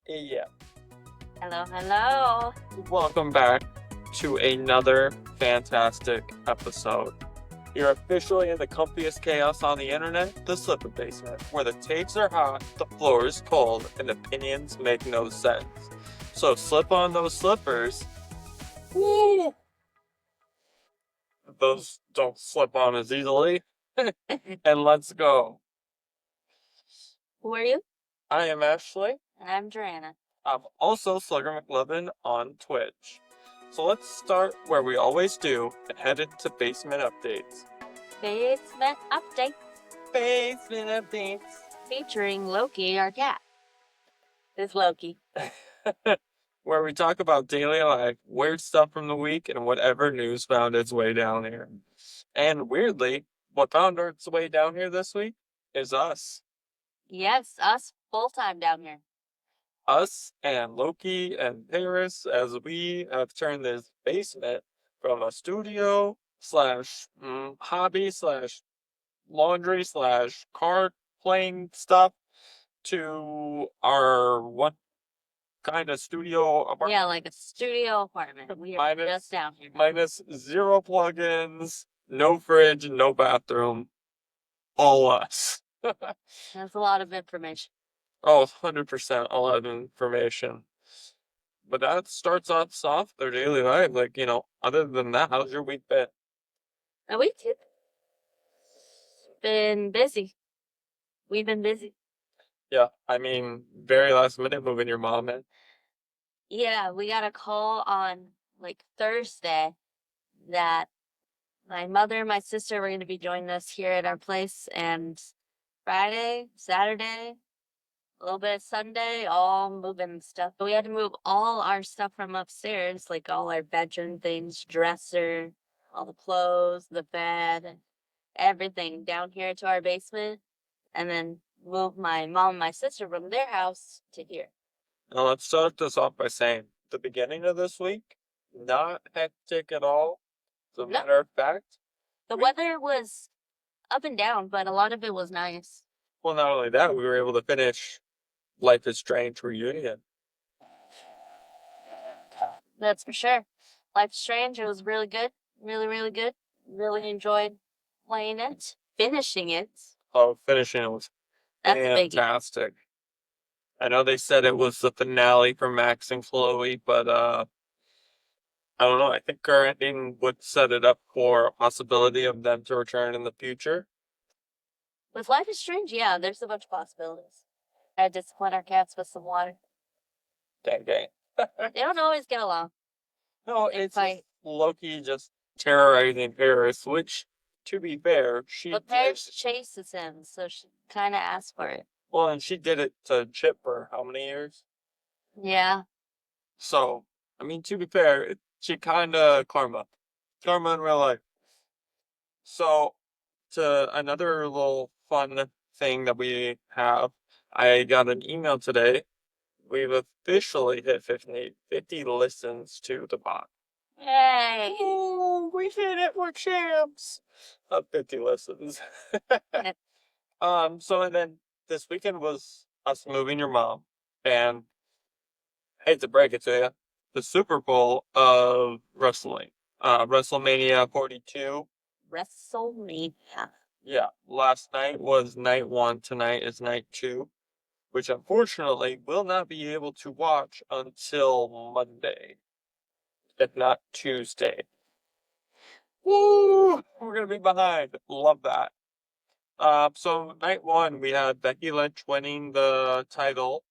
Yeah. Hello, hello. Welcome back to another fantastic episode. You're officially in the comfiest chaos on the internet, the slipper basement, where the takes are hot, the floor is cold, and opinions make no sense. So slip on those slippers. Woo! Those don't slip on as easily. And let's go. Who are you? I am Ashley. And I'm Joanna. I'm also Slugger McLovin on Twitch. So let's start where we always do and head into basement updates. Basement update Basement updates. featuring Loki, our cat. This Loki. Where we talk about daily life, weird stuff from the week, and whatever news found its way down here. And weirdly, what found its way down here this week is us. Yes, us full time down here. Us and Loki and Paris, as we have turned this basement from a studio slash hobby slash laundry slash card playing stuff to our one kind of studio apartment. Yeah, like a studio apartment. We are just down here. Minus 0 plugins, no fridge, no bathroom, all us. That's a lot of information. Oh, 100% a lot of information. But that starts off their daily life. Like, other than that, how's your week been? A week? Been busy. We've been busy. Yeah, I mean, very last minute moving your mom in. Yeah, we got a call on like Thursday that my mother and my sister were going to be joining us here at our place, and Friday, Saturday, a little bit of Sunday, all moving stuff. But we had to move all our stuff from upstairs, like all our bedroom things, dresser, all the clothes, the bed, everything down here to our basement, and then move my mom and my sister from their house to here. Now, let's start this off by saying the beginning of this week, not hectic at all. As a No, matter of fact, the weather was up and down, but a lot of it was nice. well, not only that, we were able to finish Life is Strange reunion. That's for sure. Life's Strange, it was really good. Really, really good. Really enjoyed playing it. Finishing it. Oh, finishing it was That's a biggie. fantastic. I know they said it was the finale for Max and Chloe, but I don't know. I think our ending would set it up for a possibility of them to return in the future. With Life is Strange, yeah, there's a bunch of possibilities. I discipline our cats with some water. Dang, dang. They don't always get along. No, They it's fight. Loki just terrorizing Paris, which, to be fair, But Paris chases him, so she kind of asked for it. Well, and she did it to Chip for how many years? Yeah. So, I mean, to be fair, she kind of karma in real life. So, to another little fun thing that we have, I got an email today. We've officially hit 50 listens to the bot. Yay! Ooh, we hit it. We're champs. 50 listens. So and then this weekend was us moving your mom, and hate to break it to you, the Super Bowl of wrestling, WrestleMania 42. WrestleMania. Yeah, last night was night one. Tonight is night two, which unfortunately will not be able to watch until Monday, if not Tuesday. Woo! We're gonna be behind. Love that. So night one, we had Becky Lynch winning the title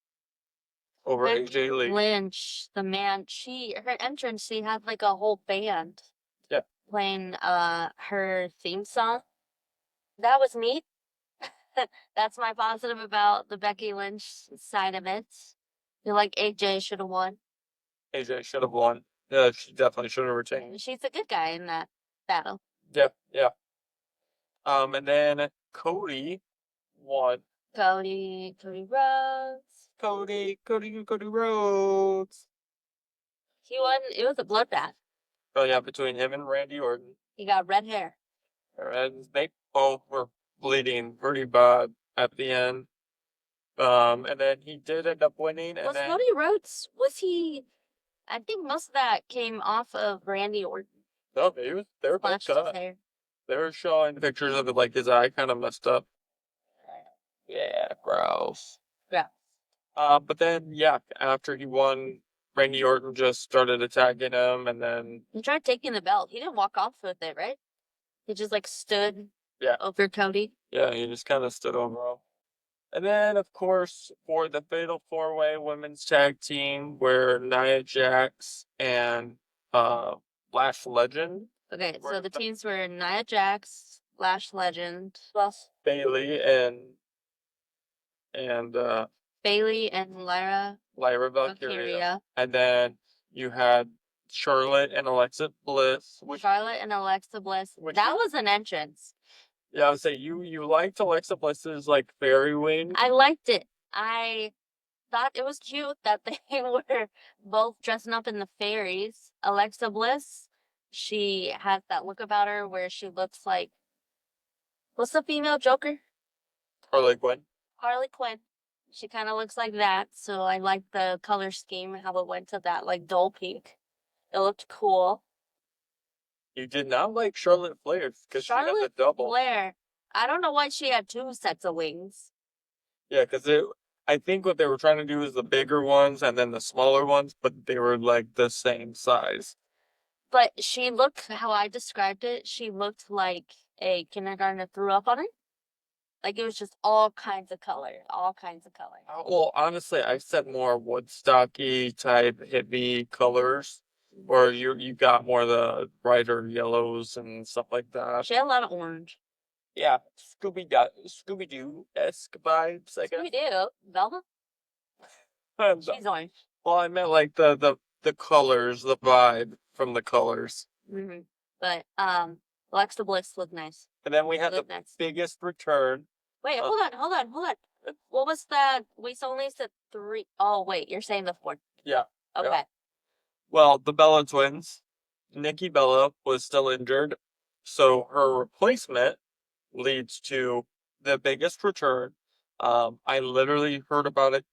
over AJ Lee. Lynch, the man, her entrance, she had like a whole band. Yeah. Playing her theme song. That was neat. That's my positive about the Becky Lynch side of it. I feel like AJ should have won. AJ should have won. Yeah, she definitely should have retained. She's a good guy in that battle. Yeah, yeah. And then Cody won. Cody Rhodes. Cody Rhodes. He won. It was a bloodbath. Oh yeah, between him and Randy Orton. He got red hair. And they both were bleeding pretty bad at the end. And then he did end up winning. And Was then Cody Rhodes, was he, I think most of that came off of Randy Orton. no, they were both Splashed his cut. hair. They were showing pictures of it, like his eye kind of messed up. Yeah, gross. Yeah. But then yeah, after he won, Randy Orton just started attacking him, and then He tried taking the belt. He didn't walk off with it, right? He just like stood yeah, over Cody. yeah, he just kind of stood over him. And then, of course, for the Fatal 4-Way Women's Tag Team, where Nia Jax and Lash Legend Okay, were so the teams were Nia Jax, Lash Legend, plus Bailey and Bailey and Lyra Valkyria. Valkyria. And then you had Charlotte and Alexa Bliss. Charlotte and Alexa Bliss. That was an entrance. Yeah, I would say you liked Alexa Bliss's like fairy wing. I liked it. I thought it was cute that they were both dressing up in the fairies. Alexa Bliss, she has that look about her where she looks like, what's the female Joker? Harley Quinn. Harley Quinn. She kind of looks like that, so I like the color scheme, how it went to that like dull pink. It looked cool. You did not like Charlotte Flair because she had the double. Flair. I don't know why she had two sets of wings. Yeah, because I think what they were trying to do is the bigger ones and then the smaller ones, but they were like the same size. But she looked, how I described it, she looked like a kindergartner threw up on her. Like it was just all kinds of color, all kinds of color. Well, honestly, I said more Woodstocky type hippie colors, where you got more of the brighter yellows and stuff like that. She had a lot of orange. Yeah, Scooby Doo esque vibes, I guess. Scooby Doo, Velma. She's orange. Well, I meant like the colors, the vibe from the colors. Mm-hmm. But Alexa Bliss looked nice. And then we had the biggest return. Wait, hold on. What was that? We only said 3. Oh, wait, you're saying the 4th. Yeah. Okay. Yeah. Well, the Bella twins, Nikki Bella was still injured, so her replacement leads to the biggest return. I literally heard about it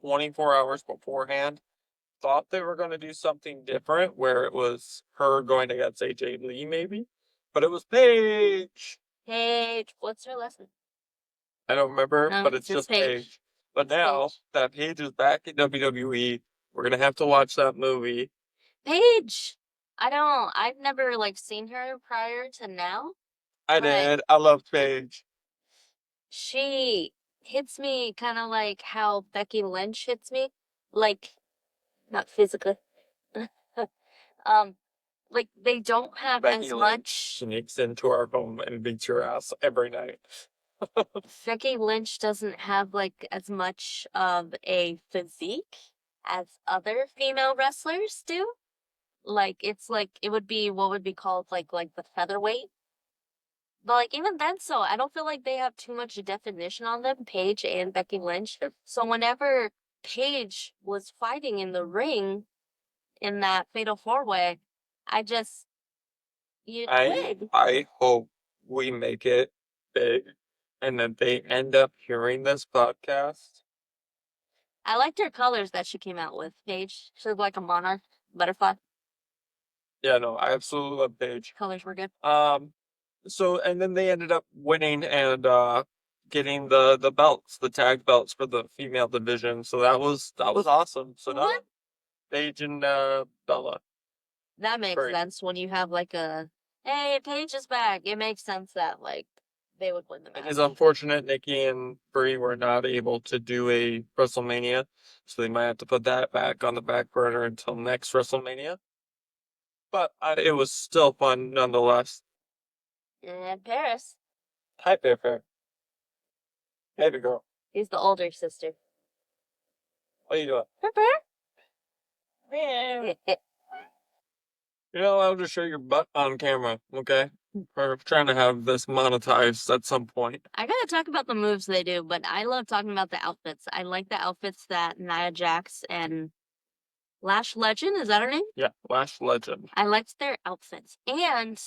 24 hours beforehand. Thought they were going to do something different, where it was her going against AJ Lee, maybe, but it was Paige. Paige, what's her lesson? I don't remember, but it's just Paige. But now that Paige is back in WWE, we're gonna have to watch that movie. Paige! I've never like seen her prior to now. I did. I love Paige. She hits me kind of like how Becky Lynch hits me. Like, not physically. Like they don't have as much. Sneaks into our home and beats your ass every night. Becky Lynch doesn't have like as much of a physique as other female wrestlers do. Like it's like it would be what would be called like the featherweight. But like even then, so I don't feel like they have too much definition on them, Paige and Becky Lynch. So whenever Paige was fighting in the ring in that Fatal 4-Way, I hope we make it big and that they end up hearing this podcast. I liked her colors that she came out with, Paige. She looked like a monarch butterfly. Yeah, no, I absolutely love Paige. Colors were good. So and then they ended up winning and getting the belts, the tag belts for the female division. So that was awesome. So now Paige and Bella. That makes sense when you have like hey, Paige is back. It makes sense that like they would win the match. It is unfortunate Nikki and Brie were not able to do a WrestleMania, so they might have to put that back on the back burner until next WrestleMania. But it was still fun nonetheless. And Paris. Hi, Fair. Baby girl. He's the older sister. What are you doing? Pepper. You're not allowed to show your butt on camera, okay? We're trying to have this monetized at some point. I gotta talk about the moves they do, but I love talking about the outfits. I like the outfits that Nia Jax and Lash Legend, is that her name? Yeah, Lash Legend. I liked their outfits. And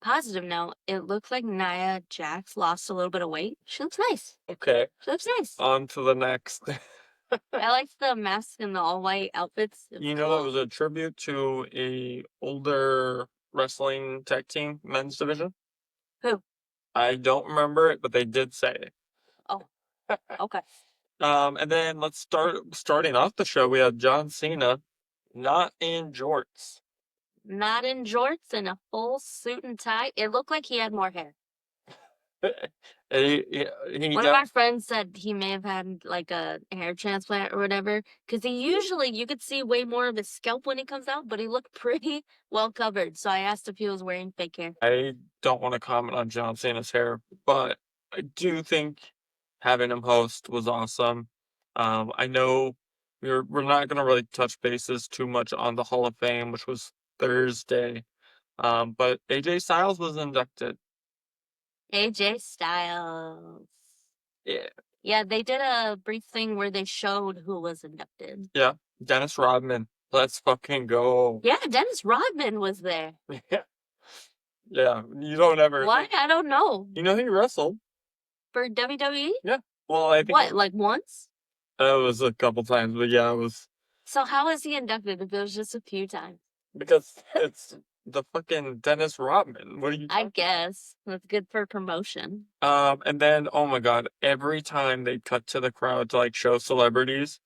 positive note, it looked like Nia Jax lost a little bit of weight. She looks nice. Okay, She looks nice. on to the next. I liked the mask and the all white outfits. It was You know, cool. that was a tribute to a older wrestling tag team men's division. Who? I don't remember it, but they did say it. Oh, okay. And then starting off the show. We had John Cena, not in jorts. Not in jorts and a full suit and tie. It looked like he had more hair. he One of our friends said he may have had like a hair transplant or whatever, because he usually, you could see way more of his scalp when he comes out, but he looked pretty well covered. So I asked if he was wearing fake hair. I don't want to comment on John Cena's hair, but I do think having him host was awesome. I know we're not going to really touch bases too much on the Hall of Fame, which was Thursday. But AJ Styles was inducted. AJ Styles. Yeah. Yeah, they did a brief thing where they showed who was inducted. Yeah. Dennis Rodman. Let's fucking go. Yeah, Dennis Rodman was there. Yeah. Yeah. You don't ever. Why? I don't know. You know he wrestled For WWE? Yeah. Well, I think What, like once? It was a couple times, but yeah, it was So how is he inducted if it was just a few times? because it's the fucking Dennis Rodman. What are you? I guess that's good for promotion. And then oh my god, every time they cut to the crowd to like show celebrities,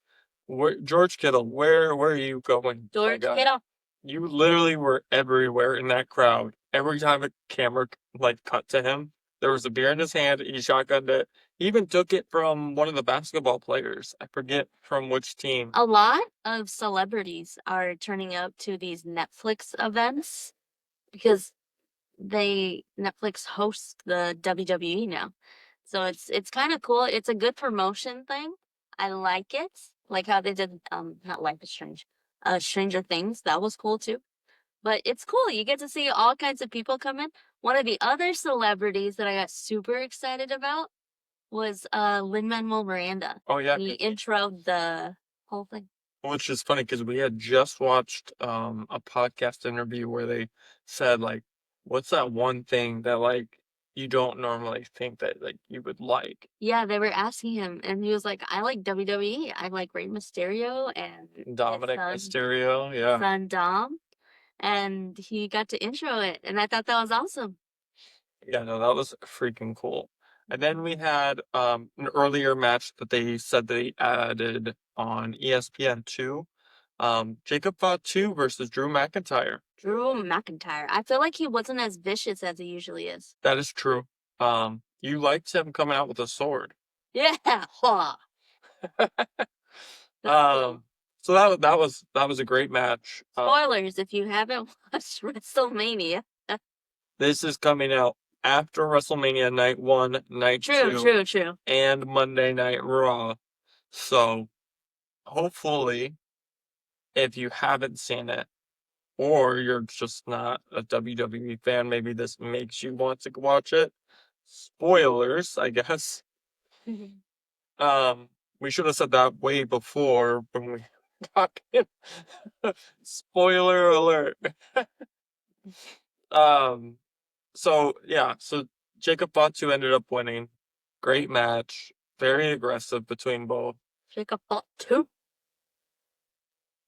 George Kittle, where are you going? George Kittle. You literally were everywhere in that crowd. Every time a camera like cut to him, there was a beer in his hand. He shotgunned it. He even took it from one of the basketball players. I forget from which team. A lot of celebrities are turning up to these Netflix events because Netflix hosts the WWE now. So it's kind of cool. It's a good promotion thing. I like it. Like how they did not Life is Strange. Stranger Things. That was cool too. But it's cool. You get to see all kinds of people come in. One of the other celebrities that I got super excited about was Lin-Manuel Miranda. Oh yeah, He introed the whole thing. which is funny because we had just watched a podcast interview where they said like, what's that one thing that like you don't normally think that like you would like? Yeah, they were asking him, and he was like, "I like WWE. I like Rey Mysterio and Dominic his Mysterio, yeah. son Dom." And he got to intro it, and I thought that was awesome. Yeah, no, that was freaking cool. And then we had an earlier match that they said they added on ESPN2. Jacob Fatu versus Drew McIntyre. Drew McIntyre. I feel like he wasn't as vicious as he usually is. That is true. You liked him coming out with a sword. Yeah. Huh. So that was a great match. Spoilers if you haven't watched WrestleMania. This is coming out after WrestleMania Night 1, Night 2, True. and Monday Night Raw. So hopefully, if you haven't seen it, or you're just not a WWE fan, maybe this makes you want to watch it. Spoilers, I guess. We should have said that way before when we were talking. Spoiler alert. So yeah, so Jacob Fatu ended up winning. Great match, very aggressive between both. Jacob Fatu.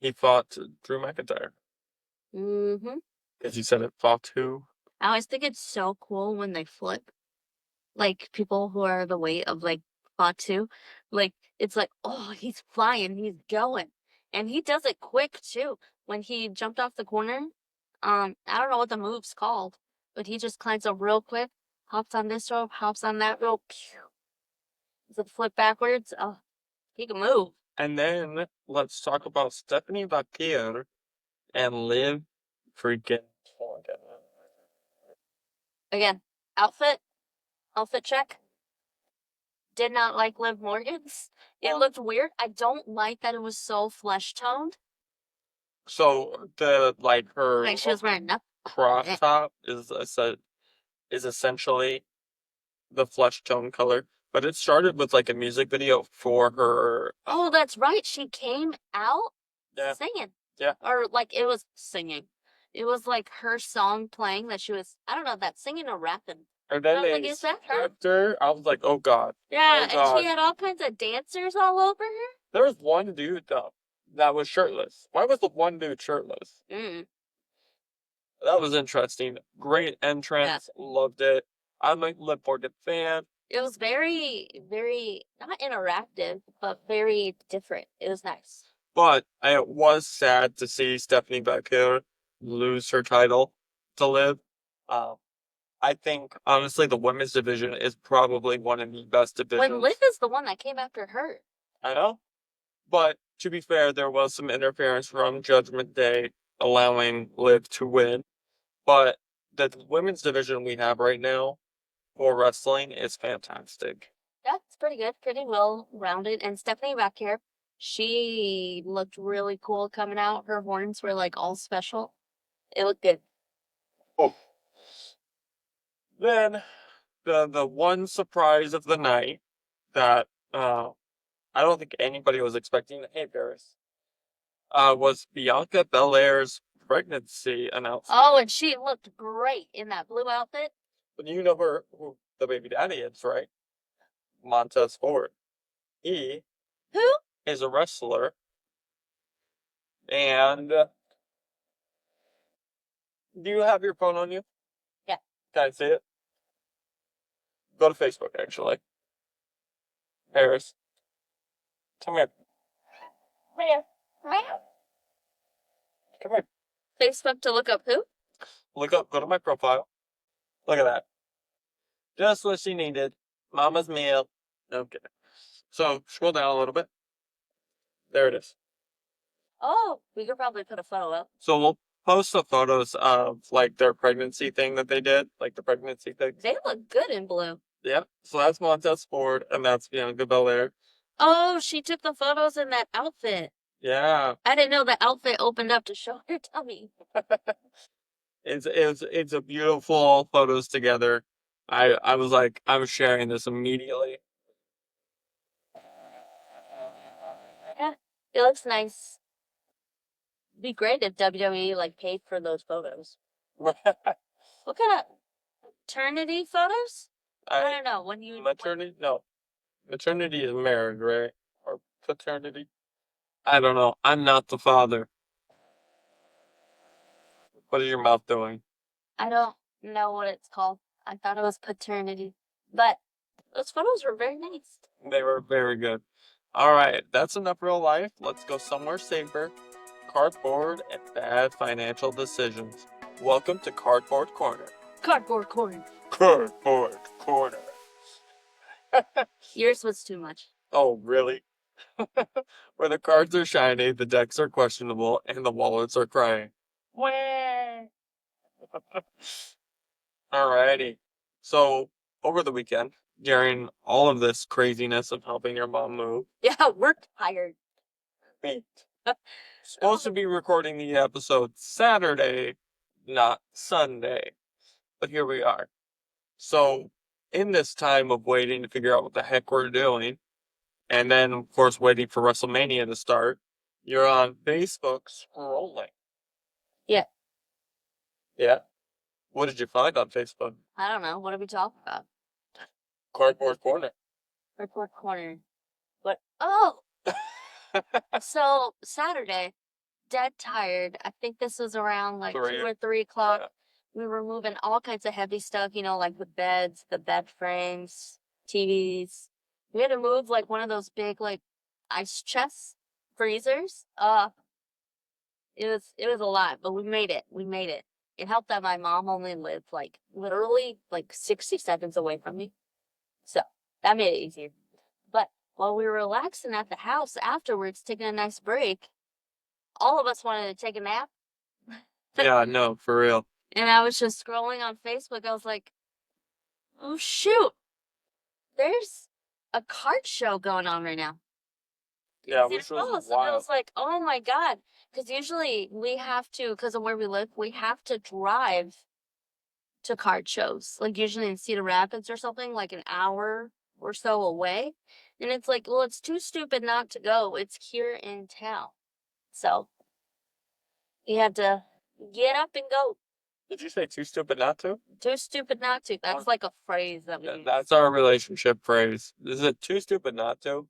He fought Drew McIntyre. Mm-hmm. Because you said it, Fatu. I always think it's so cool when they flip. Like people who are the weight of like Fatu. Like it's like, oh, he's flying, he's going. And he does it quick too. When he jumped off the corner, I don't know what the move's called, but he just climbs up real quick, hops on this rope, hops on that rope, pew. Does it flip backwards? Oh, he can move. And then let's talk about Stephanie Vaquer and Liv freaking Morgan. Again, outfit check. Did not like Liv Morgan's. It looked weird. I don't like that it was so flesh toned. So her Like she was wearing nothing. crop top is essentially the flesh tone color, but it started with like a music video for her. Oh, that's right. She came out Yeah. singing. Yeah. Or like it was singing. it was like her song playing that she was, I don't know, that singing or rapping. And then I was they like, is that her? stripped her. I was like, oh God. Yeah, Oh and God. she had all kinds of dancers all over her. There was one dude, though, that was shirtless. Why was the one dude shirtless? Mm. That was interesting. Great entrance. Loved it. I'm a Lip Orchid fan. It was very, very, not interactive, but very different. It was nice. But it was sad to see Stephanie Becker lose her title to Liv. Um, I think, honestly, the women's division is probably one of the best divisions. When Liv is the one that came after her. I know. But to be fair, there was some interference from Judgment Day allowing Liv to win. But the women's division we have right now for wrestling is fantastic. Yeah, it's pretty good, pretty well rounded. And Stephanie back here, she looked really cool coming out. Her horns were like all special. It looked good. Oh. Then the one surprise of the night that I don't think anybody was expecting. Hey, Paris. Was Bianca Belair's pregnancy announcement. Oh, and she looked great in that blue outfit. But you know who the baby daddy is, right? Montez Ford. He Who? is a wrestler. And do you have your phone on you? Yeah. Can I see it? Go to Facebook, actually. Paris. Come here. Where? Come here. Facebook to look up who? Go to my profile. Look at that. Just what she needed. Mama's meal. No, I'm kidding. So, scroll down a little bit. There it is. Oh, we could probably put a photo up. So we'll post the photos of like their pregnancy thing that they did, like the pregnancy thing. They look good in blue. Yeah. So that's Montez Ford, and that's Bianca Belair. Oh, she took the photos in that outfit. Yeah. I didn't know the outfit opened up to show her tummy. It's a beautiful photos together. I was like, I'm sharing this immediately. Yeah, it looks nice. It'd be great if WWE like paid for those photos. What kind of maternity photos? I don't know. When you maternity? No, maternity is marriage, right? Or paternity? I don't know. I'm not the father. What is your mouth doing? I don't know what it's called. I thought it was paternity, but those photos were very nice. They were very good. All right, that's enough real life. Let's go somewhere safer. Cardboard and bad financial decisions. Welcome to Cardboard Corner. Cardboard corner. Cardboard Corner. Yours was too much. Oh, really? Where the cards are shiny, the decks are questionable, and the wallets are crying. Where? Alrighty. So, over the weekend, during all of this craziness of helping your mom move, Yeah, we're tired. beat. Supposed to be recording the episode Saturday, not Sunday. But here we are. So, in this time of waiting to figure out what the heck we're doing, and then, of course, waiting for WrestleMania to start, you're on Facebook scrolling. Yeah. Yeah. What did you find on Facebook? I don't know. What are we talking about? Cardboard Corner. Cardboard corner. What? Oh! So, Saturday, dead tired. I think this was around like 2 or 3 o'clock. Yeah. We were moving all kinds of heavy stuff, you know, like the beds, the bed frames, TVs. We had to move like one of those big like ice chests, freezers. It was a lot, but we made it. We made it. It helped that my mom only lived like literally like 60 seconds away from me. So that made it easier. But while we were relaxing at the house afterwards, taking a nice break, all of us wanted to take a nap. Yeah, no, for real. And I was just scrolling on Facebook. I was like, oh, shoot. There's a card show going on right now. Yeah, which was And I wild. was like, oh my God. Because usually we have to, because of where we live, we have to drive to card shows. Like usually in Cedar Rapids or something, like an hour or so away. And it's like, well, it's too stupid not to go. It's here in town. So we had to get up and go. Did you say too stupid not to? Too stupid not to. That's like a phrase that we use. That's our relationship phrase. Is it too stupid not to?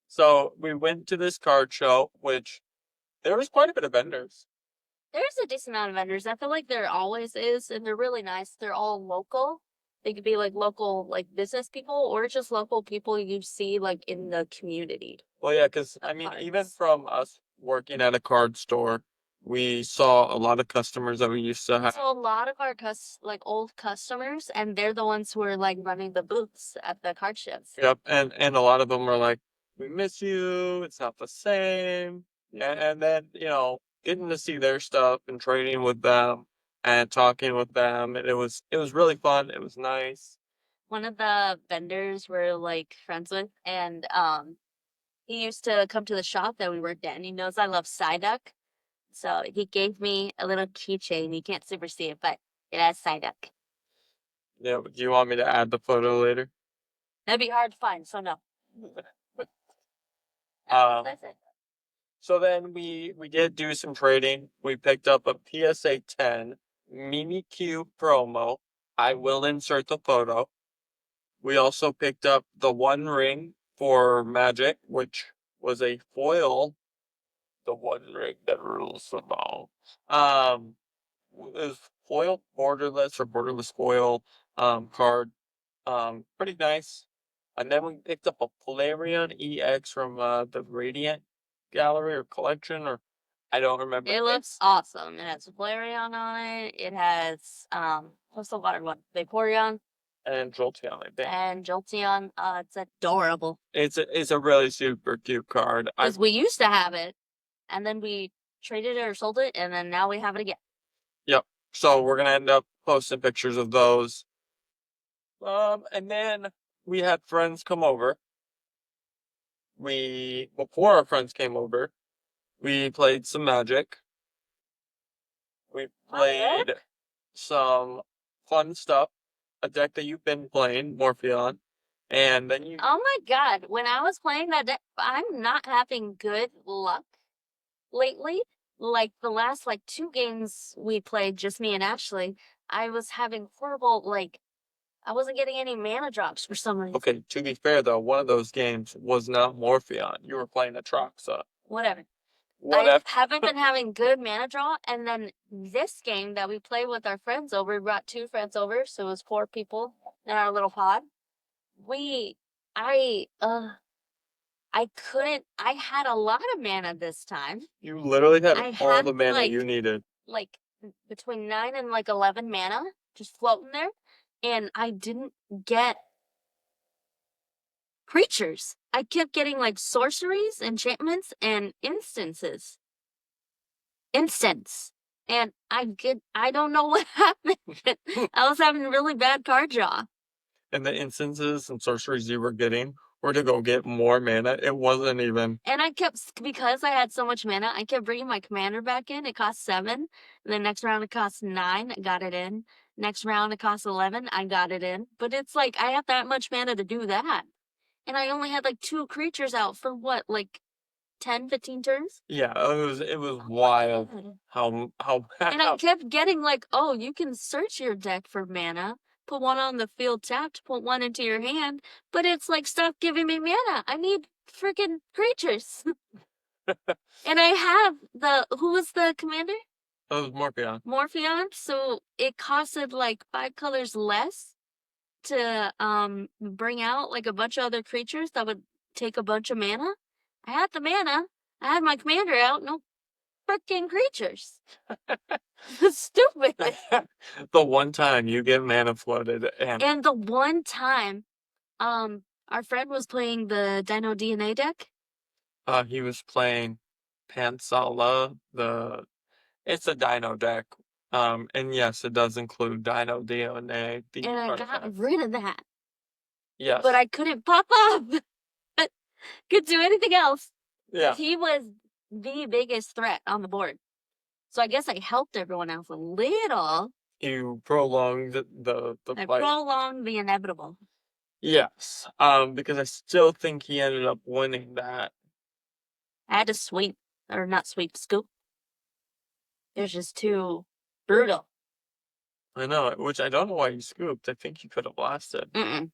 So we went to this card show, which there was quite a bit of vendors. There's a decent amount of vendors. I feel like there always is, and they're really nice. They're all local. They could be like local, like business people, or just local people you see like in the community. Well, yeah, because I Of mean, cards. even from us working at a card store, we saw a lot of customers that we used to have. So a lot of our like old customers, and they're the ones who are like running the booths at the card shows. Yep, and a lot of them were like, "We miss you. It's not the same." And then getting to see their stuff and trading with them and talking with them, and it was really fun. It was nice. One of the vendors we're like friends with, and he used to come to the shop that we worked at, and he knows I love Psyduck. So he gave me a little keychain. You can't super see it, but it has Psyduck. Yeah, do you want me to add the photo later? That'd be hard to find, so no. That's it. So then we did do some trading. We picked up a PSA 10 Mini Q promo. I will insert the photo. We also picked up the One Ring for Magic, which was a foil. The One Ring that rules them all. Is foil borderless or borderless foil card. Pretty nice. And then we picked up a Polarion EX from the Radiant Gallery or Collection, or I don't remember. It looks awesome. It has Flareon on it. It has what's the water one? Vaporeon And Jolteon, I think. and Jolteon. It's adorable. It's a really super cute card. Because we used to have it, and then we traded it or sold it, and then now we have it again. Yep. So we're gonna end up posting pictures of those. And then we had friends come over. Before our friends came over, we played some Magic. We played some fun stuff. A deck that you've been playing, Morpheon. And then you. Oh my god, when I was playing that deck, I'm not having good luck lately. Like the last like 2 games we played, just me and Ashley, I was having horrible I wasn't getting any mana drops for some reason. Okay, to be fair though, one of those games was not Morpheon. You were playing Atroxa. Whatever. Whatever. I haven't been having good mana draw, and then this game that we played with our friends over, we brought 2 friends over, so it was 4 people in our little pod. I had a lot of mana this time. You literally had I all had, the mana like- you needed. Like between 9 and like 11 mana just floating there, and I didn't get creatures. I kept getting like sorceries, enchantments, and instances. And I don't know what happened. I was having really bad card draw. And the instances and sorceries you were getting were to go get more mana. It wasn't even. And because I had so much mana, I kept bringing my commander back in. It cost 7. And then next round it cost 9. I got it in. Next round it cost 11. I got it in. But it's like I have that much mana to do that. And I only had like 2 creatures out for what, like 10, 15 turns? Yeah, it was wild how And I kept getting like, oh, you can search your deck for mana, put 1 on the field tapped, put 1 into your hand, but it's like, stop giving me mana. I need freaking creatures. And I have who was the commander? That was Morpheon. Morpheon. So it costed like 5 colors less to bring out like a bunch of other creatures that would take a bunch of mana. I had the mana. I had my commander out. No freaking creatures. Stupid. The one time you get mana flooded And the one time our friend was playing the Dino DNA deck. He was playing Pansala. It's a Dino deck. And yes, it does include Dino DNA. And I got rid of that. Yes. But I couldn't pop up. Could do anything else. Yeah. He was the biggest threat on the board. So I guess I helped everyone else a little. You prolonged the I fight. prolonged the inevitable. Yes. Because I still think he ended up winning that. I had to sweep. Or not sweep, scoop. It was just too brutal. I know, which I don't know why you scooped. I think you could have lasted. Mm-mm.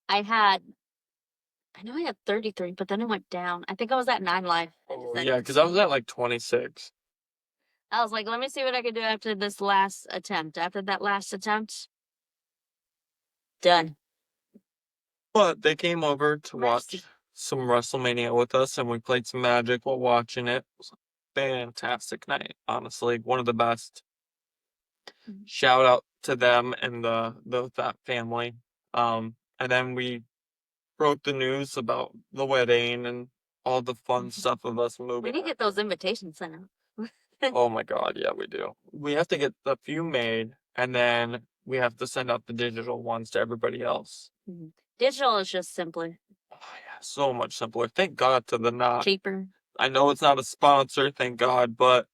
I know I had 33, but then it went down. I think I was at 9 life. Oh, yeah, because I was at like 26. I was like, let me see what I can do after this last attempt. After that last attempt, done. But they came over to watch Mercy. some WrestleMania with us, and we played some Magic while watching it. It was a fantastic night, honestly. One of the best. Shout out to them and that family. And then we broke the news about the wedding and all the fun stuff of us We moving. need to get those invitations sent out. Oh my God, yeah, we do. We have to get a few made, and then we have to send out the digital ones to everybody else. Digital is just simpler. Oh yeah, so much simpler. Thank God to the not. Cheaper. I know it's not a sponsor, thank God, but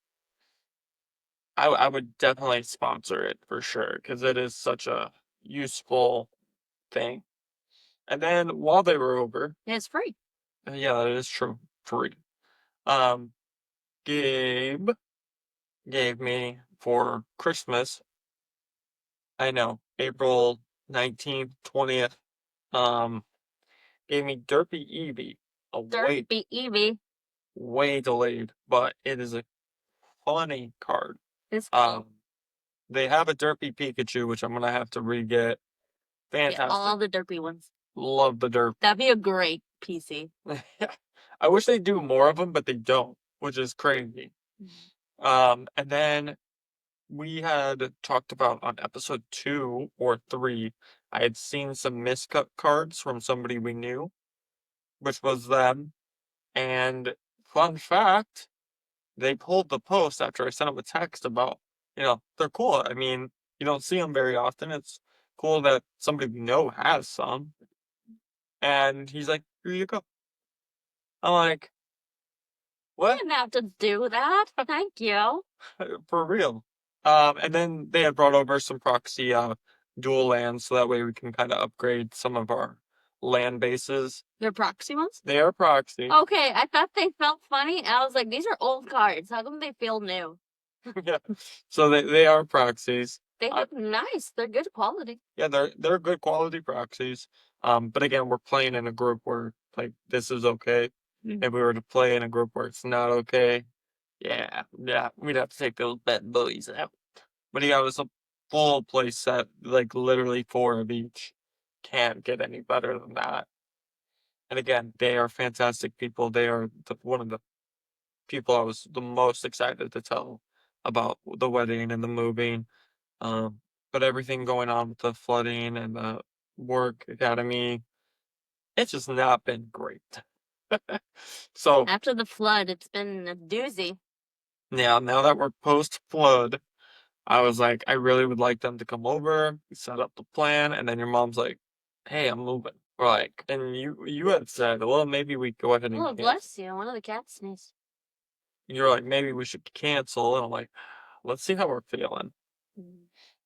I would definitely sponsor it for sure because it is such a useful thing. And then while they were over, Yeah, it's free. yeah, that is true, free. Um, Gabe gave me for Christmas. I know, April 19th, 20th. Um, gave me Derpy Eevee. A Derpy Eevee. way delayed, but it is a funny card. It's cool. They have a Derpy Pikachu, which I'm gonna have to re-get. Get Fantastic. all the derpy ones. Love the Derp. That'd be a great PC. I wish they do more of them, but they don't, which is crazy. And then we had talked about on episode 2 or 3, I had seen some miscut cards from somebody we knew, which was them. And fun fact, they pulled the post after I sent them a text about, they're cool. I mean, you don't see them very often. It's cool that somebody we know has some. And he's like, here you go. I'm like, You what? didn't have to do that. Thank you. For real. And then they had brought over some proxy dual lands, so that way we can kind of upgrade some of our land bases. They're proxy ones? They are proxy. Okay, I thought they felt funny. I was like, these are old cards. How come they feel new? Yeah. So they are proxies. They look nice. They're good quality. Yeah, they're good quality proxies. But again, we're playing in a group where like this is okay. If we were to play in a group where it's not okay, yeah, we'd have to take those bad boys out. But he got us a full play set, like literally 4 of each. Can't get any better than that. And again, they are fantastic people. They are one of the people I was the most excited to tell about the wedding and the moving. But everything going on with the flooding and the work academy, it's just not been great. So After the flood, it's been a doozy. yeah, now that we're post flood, I was like, I really would like them to come over, set up the plan, and then your mom's like, hey, I'm moving. We're like, and you had said, well, maybe we go ahead and Oh, cancel. bless you. One of the cats sneezed. You're like, maybe we should cancel, and I'm like, let's see how we're feeling.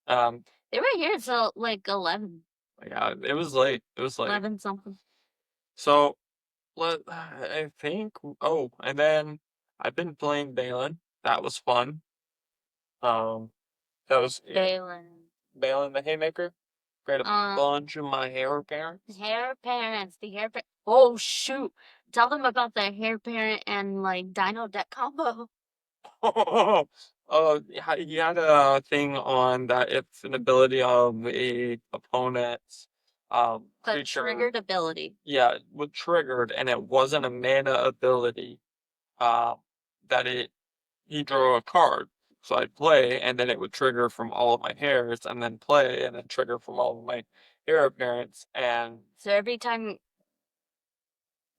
Um, They were here until like 11. yeah, it was late. It was like 11 something. So I think. Oh, and then I've been playing Balin. That was fun. Um, that was Balin the Haymaker. Create a bunch of my hair parents. Hair parents. The hair parent. Oh, shoot. Tell them about the hair parent and like dino deck combo. Oh, he had a thing on that if an ability of a opponent's The creature, triggered ability. yeah, it was triggered, and it wasn't a mana ability. That he drew a card. So I'd play, and then it would trigger from all of my hairs, and then play, and then trigger from all of my hair appearance. And So every time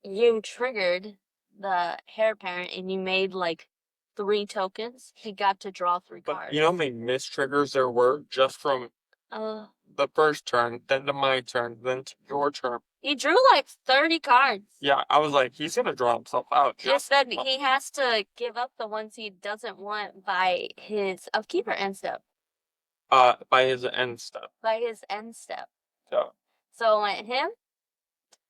you triggered the hair parent and you made like 3 tokens, he got to draw 3 cards. you know how many missed triggers there were just from the first turn, then to my turn, then to your turn. He drew like 30 cards. Yeah, I was like, he's gonna draw himself out. Just that he has to give up the ones he doesn't want by his upkeeper end step. By his end step. By his end step. So. So it went him,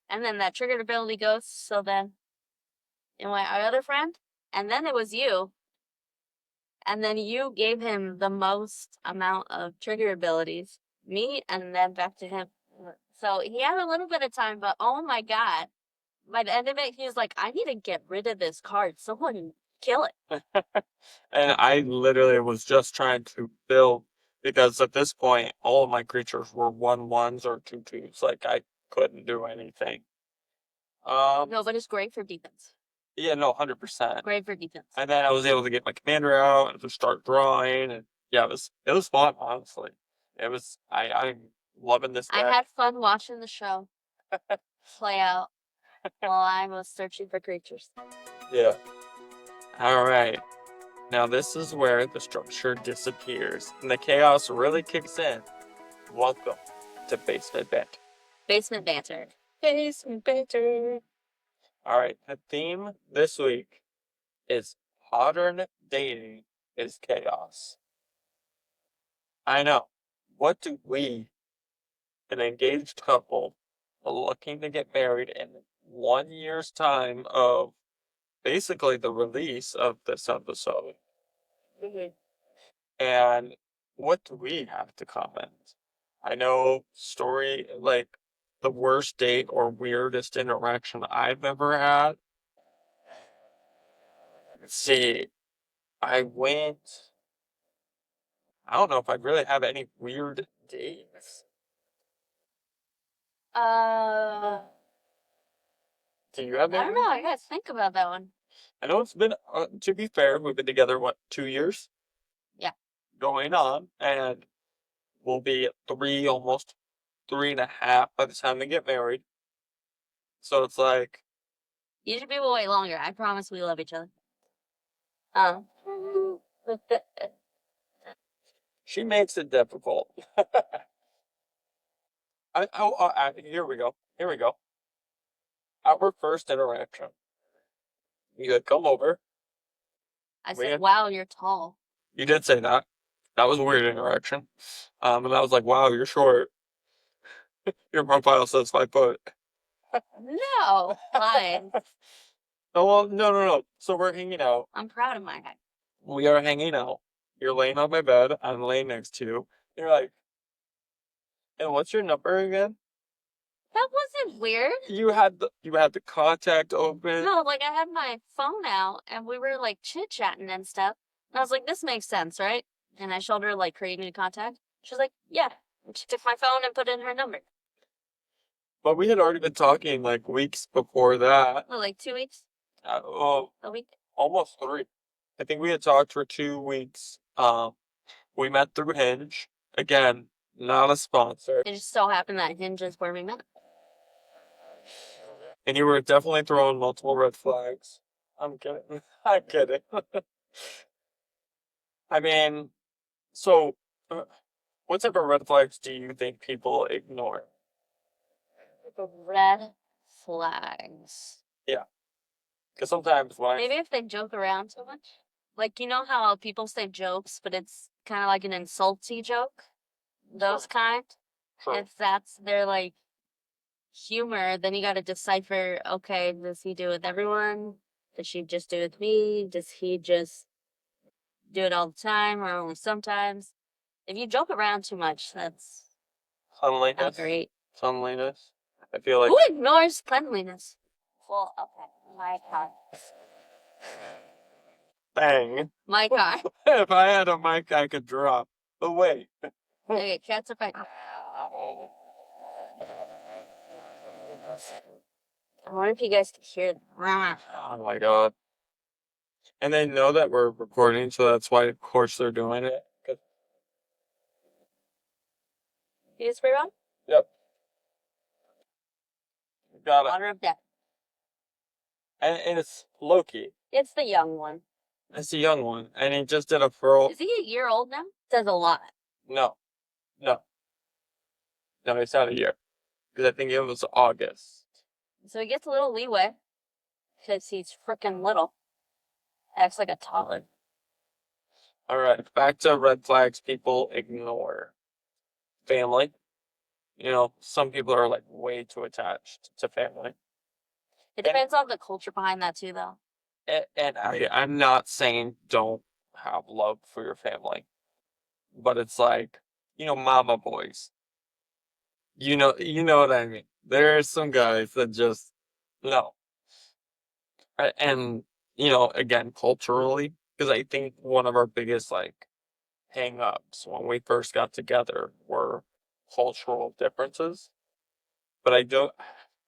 and then that triggered ability goes, so then it went our other friend, and then it was you. And then you gave him the most amount of trigger abilities, me, and then back to him. So he had a little bit of time, but oh my God. By the end of it, he was like, I need to get rid of this card. Someone kill it. And I literally was just trying to build because at this point, all of my creatures were 1/1s or 2/2s. Like I couldn't do anything. No, but it's great for defense. Yeah, no, 100%. Great for defense. And then I was able to get my commander out and just start drawing, and yeah, it was fun, honestly. I'm loving this I deck. had fun watching the show play out while I was searching for creatures. Yeah. All right. Now this is where the structure disappears and the chaos really kicks in. Welcome to Basement Banter. Basement banter. Basement Banter. All right. The theme this week is modern dating is chaos. I know. What do we, an engaged couple, looking to get married in 1 year's time of basically the release of this episode? Mm-hmm. And what do we have to comment? I know story like the worst date or weirdest interaction I've ever had. Let's see. I went. I don't know if I really have any weird dates. Do you have I any? don't know. I gotta think about that one. I know it's been. To be fair, we've been together what 2 years? Yeah. Going on, and we'll be almost 3.5 by the time we get married. So it's like Usually people wait longer. I promise we love each other. she makes it difficult. Here we go. Here we go. Our first interaction. You had come over. I said, wow, you're tall. You did say that. That was a weird interaction. And I was like, wow, you're short. Your profile says 5 foot. No. Why? Oh, well, no, no, no. So we're hanging out. I'm proud of my height. We are hanging out. You're laying on my bed. I'm laying next to you. You're like, and what's your number again? That wasn't weird. You had the contact open. No, like I had my phone out and we were like chit chatting and stuff. And I was like, this makes sense, right? And I showed her like creating a contact. She was like, yeah. And she took my phone and put in her number. But we had already been talking like weeks before that. Well, like 2 weeks? Well, A week? almost 3. I think we had talked for 2 weeks. We met through Hinge. Again, not a sponsor. It just so happened that Hinge is where we met. And you were definitely throwing multiple red flags. I'm kidding. I'm kidding. I mean, so what type of red flags do you think people ignore? Red flags. Yeah. Because sometimes when Maybe if they joke around too much. Like, you know how people say jokes, but it's kind of like an insulty joke? Those kind. Sure. If that's their, like, humor, then you gotta decipher, okay, does he do it with everyone? Does she just do it with me? Does he just do it all the time or only sometimes? If you joke around too much, that's not cleanliness. great. Cleanliness. I feel like Who ignores cleanliness? Well, okay, my car. bang. My car. If I had a mic I could drop. But wait. Okay, cats are fine. I wonder if you guys can hear them. Oh my god. And they know that we're recording, so that's why, of course, they're doing it. You just spray on? Yep. Got it. Water of death. And it's Loki. It's the young one. It's a young one. And he just did a furl. Is he a year old now? Says a lot. No. No. No, it's not a year. Because I think it was August. So he gets a little leeway. Because he's freaking little. Acts like a toddler. Alright, back to red flags people ignore. Family. You know, some people are like way too attached to family. It depends on the culture behind that too, though. And I'm not saying don't have love for your family. But it's like, mama boys. You know what I mean. There's some guys that just no. And again, culturally, because I think one of our biggest like hang ups when we first got together were cultural differences. But I don't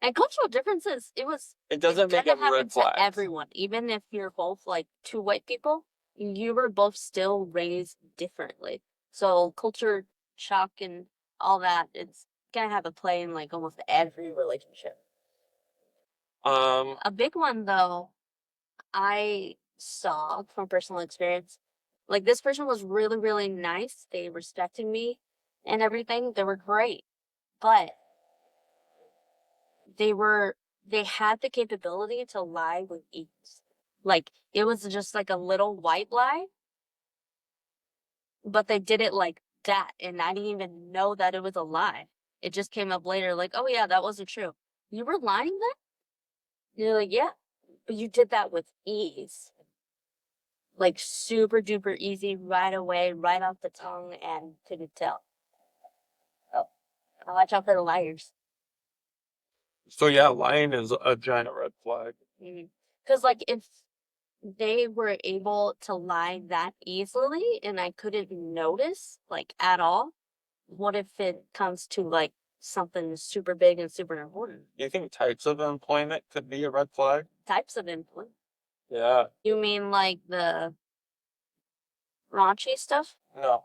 And cultural differences, it it doesn't make kind of it happened red to flags. everyone. Even if you're both like two white people, you were both still raised differently. So culture shock and all that, it's gonna have a play in like almost every relationship. Um A big one though, I saw from personal experience, like this person was really, really nice. They respected me and everything. They were great. But they were they had the capability to lie with ease. Like it was just like a little white lie, but they did it like that, and I didn't even know that it was a lie. It just came up later, like, oh yeah, that wasn't true. You were lying then? You're like, yeah, but you did that with ease, like super duper easy, right away, right off the tongue, and couldn't tell. Oh, I'll watch out for the liars. so yeah, lying is a giant red flag. Because like if they were able to lie that easily and I couldn't notice like at all, what if it comes to like something super big and super important? Do you think types of employment could be a red flag? Types of influence. Yeah. You mean like the raunchy stuff? No.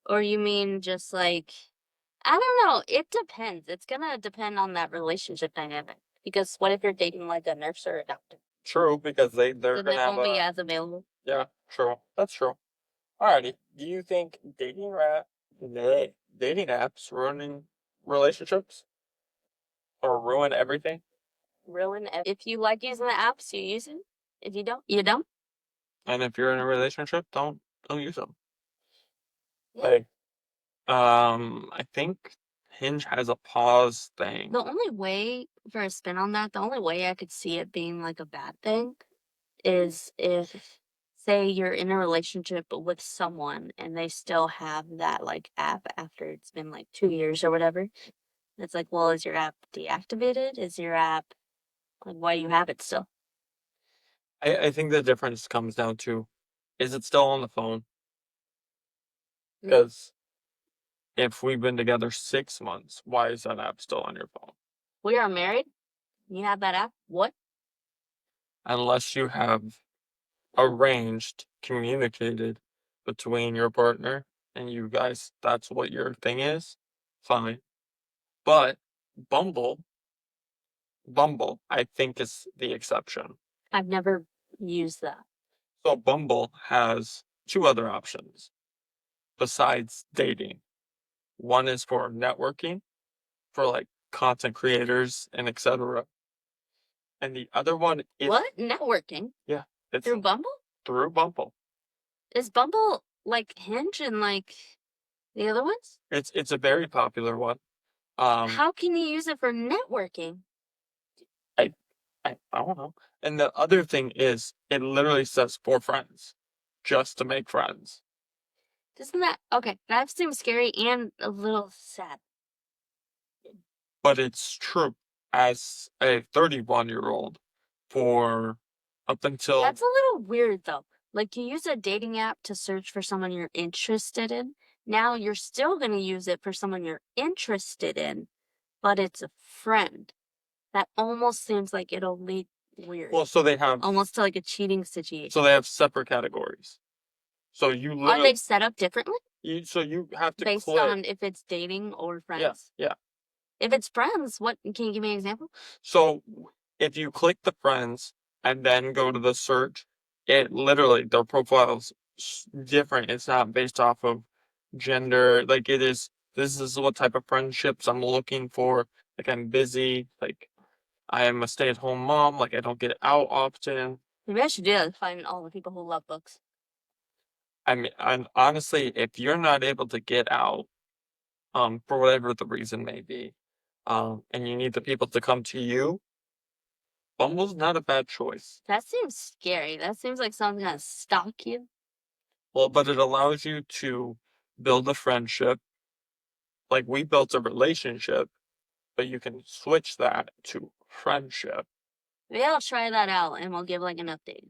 Or you mean just like, I don't know. It depends. It's gonna depend on that relationship dynamic. Because what if you're dating like a nurse or a doctor? True, because they're Then gonna it have won't be a as available. yeah, true. That's true. Alrighty. Do you think dating apps ruining relationships or ruin everything? If you like using the apps, you use it. If you don't, you don't. And if you're in a relationship, don't use them. Yeah. Like, I think Hinge has a pause thing. The only way for a spin on that, the only way I could see it being like a bad thing is if, say, you're in a relationship with someone and they still have that like app after it's been like 2 years or whatever. It's like, well, is your app deactivated? Is your app like, why do you have it still? I think the difference comes down to, is it still on the phone? Because if we've been together 6 months, why is that app still on your phone? We are married. You have that app. What? Unless you have arranged, communicated between your partner and you guys, that's what your thing is, fine. But Bumble, Bumble, I think is the exception. I've never used that. So Bumble has two other options besides dating. One is for networking, for like content creators and etc. And the other one is What? Networking? yeah, it's Through Bumble? through Bumble. Is Bumble like Hinge and like the other ones? It's a very popular one. How can you use it for networking? I I don't know. And the other thing is, it literally says for friends, just to make friends. Doesn't that okay? That seems scary and a little sad. But it's true. As a 31-year-old, for up until That's a little weird though. Like you use a dating app to search for someone you're interested in. Now you're still going to use it for someone you're interested in, but it's a friend. That almost seems like it'll lead weird. well, so they have Almost to like a cheating situation. so they have separate categories. So you Are literally they set up differently you have to based click. on if it's dating or Yeah, friends? yeah. If it's friends, what can you give me an example? So if you click the friends and then go to the search, it literally their profile's different. It's not based off of gender. Like it is. This is what type of friendships I'm looking for. Like I'm busy. Like I am a stay-at-home mom. Like I don't get out often. Maybe I should do that. Find all the people who love books. I mean, and honestly, if you're not able to get out, for whatever the reason may be, and you need the people to come to you, Bumble's not a bad choice. That seems scary. That seems like someone's gonna stalk you. Well, but it allows you to build a friendship. Like we built a relationship, but you can switch that to friendship. Maybe I'll try that out and we'll give like an update.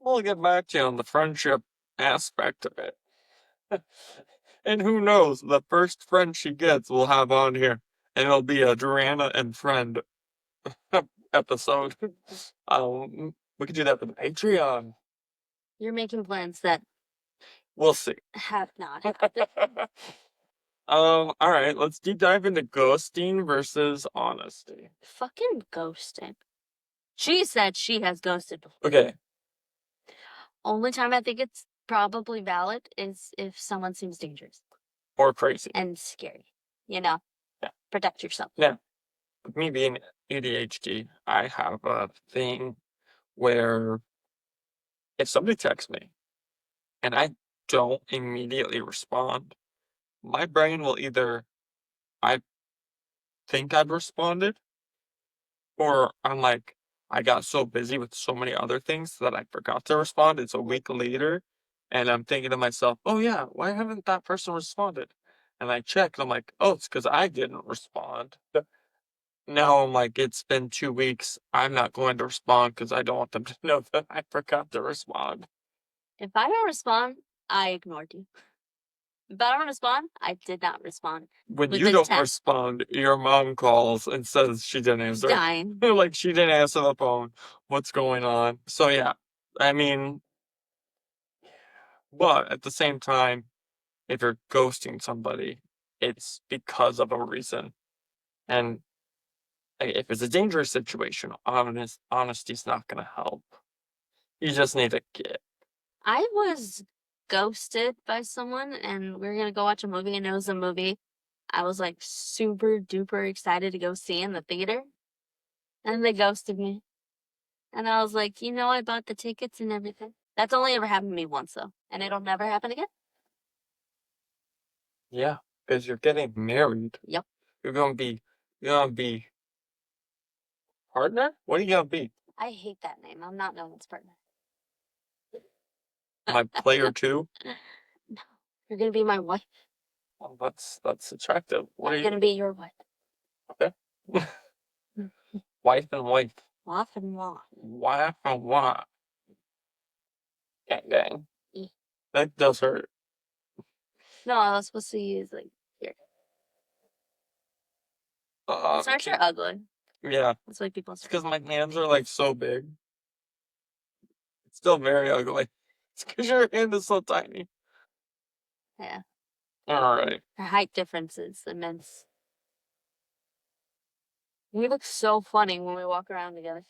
We'll get back to you on the friendship aspect of it. And who knows, the first friend she gets we'll have on here. And it'll be a Joanna and friend episode. We could do that for the Patreon. You're making plans that We'll see. have not happened. All right, let's deep dive into ghosting versus honesty. Fucking ghosting. She said she has ghosted before. Okay, Only time I think it's probably valid is if someone seems dangerous or crazy. and scary. You know? Yeah. Protect yourself. Yeah. With me being ADHD, I have a thing where if somebody texts me and I don't immediately respond, my brain will either I think I've responded, or I'm like, I got so busy with so many other things that I forgot to respond. It's a week later, and I'm thinking to myself, oh yeah, why haven't that person responded? And I check, and I'm like, oh, it's because I didn't respond. Now I'm like, it's been 2 weeks. I'm not going to respond because I don't want them to know that I forgot to respond. If I don't respond, I ignored you. If I don't respond, I did not respond. When you Within don't 10. respond, your mom calls and says she didn't answer. Dying. Like she didn't answer the phone. What's going on? So yeah, I mean, but at the same time, if you're ghosting somebody, it's because of a reason. And if it's a dangerous situation, honesty's not going to help. You just need to get. I was ghosted by someone and we were gonna go watch a movie and it was a movie I was like super duper excited to go see in the theater. And they ghosted me. And I was like, you know, I bought the tickets and everything. That's only ever happened to me once though. And it'll never happen again. Yeah, because you're getting married. Yep. You're gonna be partner? What are you gonna be? I hate that name. I'm not no one's partner. My player two? No. You're gonna be my wife. Well, that's attractive. What are I'm you gonna be your wife. okay? Wife and wife. Wife and wife. Wife and wife. Gang gang. Mm. That does hurt. No, I was supposed to use like here. Snarks are ugly. Yeah. That's why people It's because my hands are like so big. It's still very ugly. It's because your hand is so tiny. Yeah. Alright. Our height difference is immense. We look so funny when we walk around together.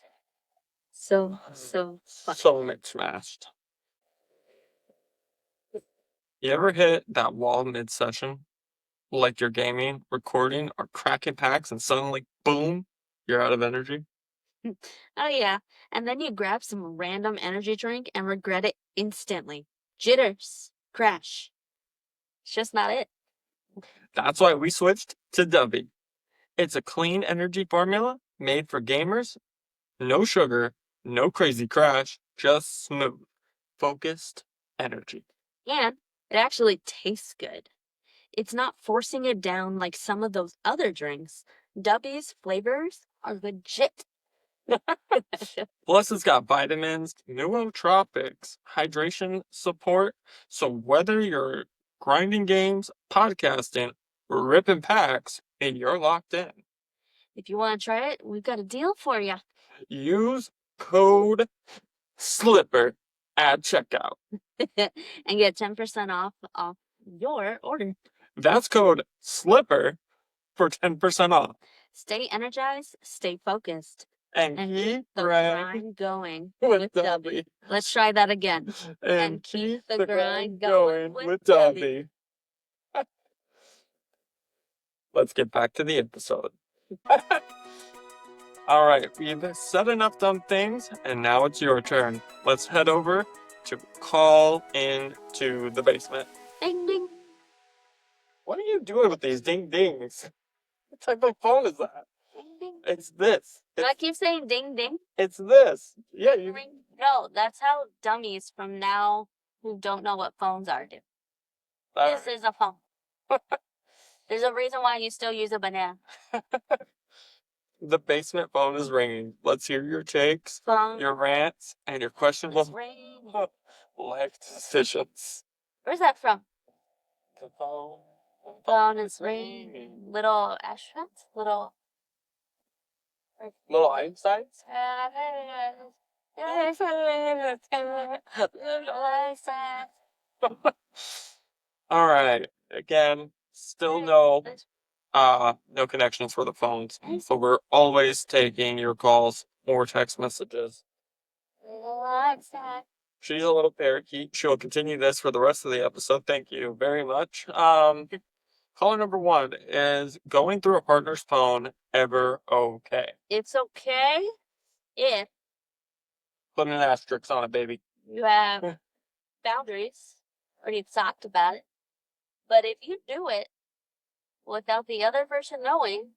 So funny. So mixed-matched. You ever hit that wall mid-session? Like you're gaming, recording, or cracking packs and suddenly, boom, you're out of energy? Oh yeah. And then you grab some random energy drink and regret it instantly. Jitters. Crash. It's just not it. That's why we switched to Dubby. It's a clean energy formula made for gamers. No sugar, no crazy crash, just smooth, focused energy. And it actually tastes good. It's not forcing it down like some of those other drinks. Dubby's flavors are legit. Plus, it's got vitamins, nootropics, hydration support. So, whether you're grinding games, podcasting, ripping packs, and you're locked in, If you want to try it, we've got a deal for you. use code SLIPPER at checkout. And get 10% off your order. That's code SLIPPER for 10% off. Stay energized, stay focused, And keep the grind grind going with Dubby. Dubby. Let's try that again. And keep the grind going with Dubby. Let's get back to the episode. All right, we've said enough dumb things, and now it's your turn. Let's head over to call into the basement. Ding ding. What are you doing with these ding dings? What type of phone is that? Ding ding. It's this. Do I keep saying ding ding? It's this. Yeah, you. No, that's how dummies from now who don't know what phones are do. All This is a phone. There's a reason why you still use a banana. The basement phone is ringing. Let's hear your takes, Phone. your rants, and your questionable It's ringing. life decisions. Where's that from? The phone. Phone is ringing. Little astronauts? Little Einsteins? All right. Again, still no connections for the phones. So we're always taking your calls or text messages. She's a little parakeet. She'll continue this for the rest of the episode. Thank you very much. Caller number 1 is going through a partner's phone ever okay? It's okay if Put an asterisk on it, baby. you have boundaries or you've talked about it. But if you do it without the other person knowing,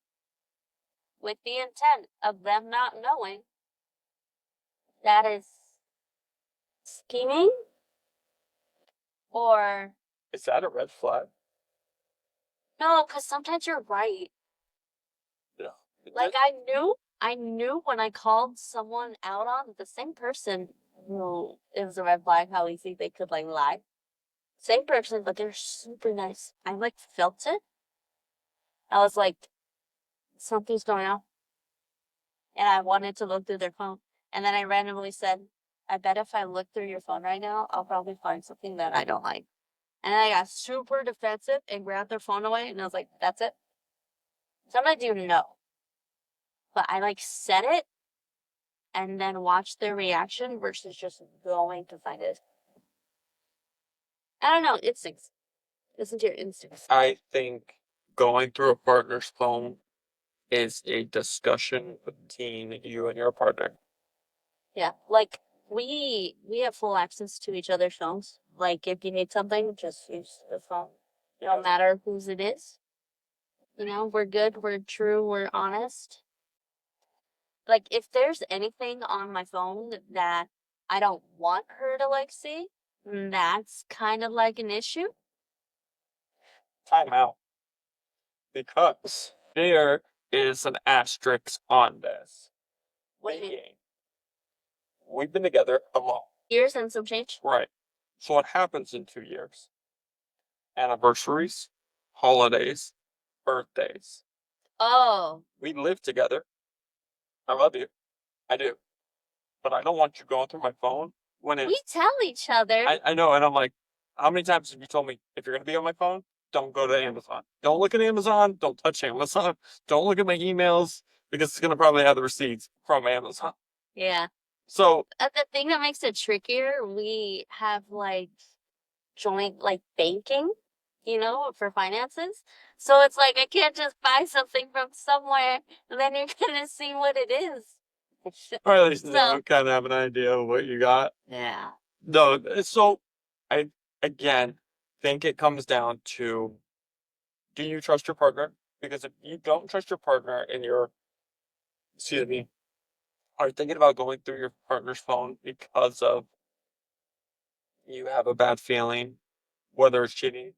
with the intent of them not knowing, that is scheming or Is that a red flag? no, because sometimes you're right. Yeah. Like I knew when I called someone out on the same person who it was a red flag how easy they could like lie. Same person, but they're super nice. I like felt it. I was like, something's going on. And I wanted to look through their phone. And then I randomly said, I bet if I look through your phone right now, I'll probably find something that I don't like. And then I got super defensive and grabbed their phone away. And I was like, that's it. Sometimes you know. But I like said it and then watch their reaction versus just going to find it. I don't know. Instincts. Listen to your instincts. I think going through a partner's phone is a discussion between you and your partner. Yeah. Like we have full access to each other's phones. Like if you need something, just use the phone. No matter whose it is. You know, we're good, we're true, we're honest. Like if there's anything on my phone that I don't want her to like see, that's kind of like an issue. Time out. Because there is an asterisk on this. What do you mean? Meaning, we've been together a long. Years and some change? Right. So what happens in 2 years? Anniversaries, holidays, birthdays. Oh. We live together. I love you. I do. But I don't want you going through my phone when We tell each other. I know, and I'm like, how many times have you told me if you're gonna be on my phone, don't go to Amazon. Don't look at Amazon. Don't touch Amazon. Don't look at my emails because it's gonna probably have the receipts from Amazon. Yeah. So The thing that makes it trickier, we have like joint like banking, you know, for finances. So it's like I can't just buy something from somewhere and then you're gonna see what it is. or at least So- now kind of have an idea of what you got. Yeah. No, so I again think it comes down to, do you trust your partner? Because if you don't trust your partner and you're, excuse me, are thinking about going through your partner's phone because of you have a bad feeling, whether it's cheating,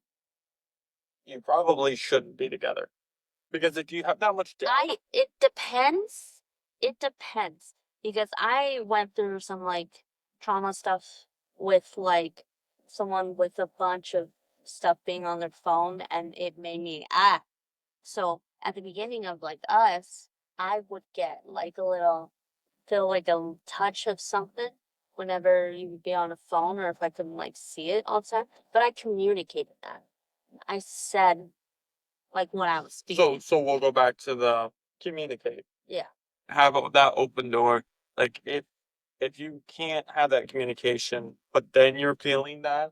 you probably shouldn't be together. Because if you have that much doubt, It depends. It depends. Because I went through some like trauma stuff with like someone with a bunch of stuff being on their phone and it made me act. So at the beginning of like us, I would get like a little feel like a touch of something whenever you would be on a phone or if I couldn't like see it all the time. But I communicated that. I said like what I was speaking. so we'll go back to the communicate. Yeah. Have that open door. Like if you can't have that communication, but then you're feeling that,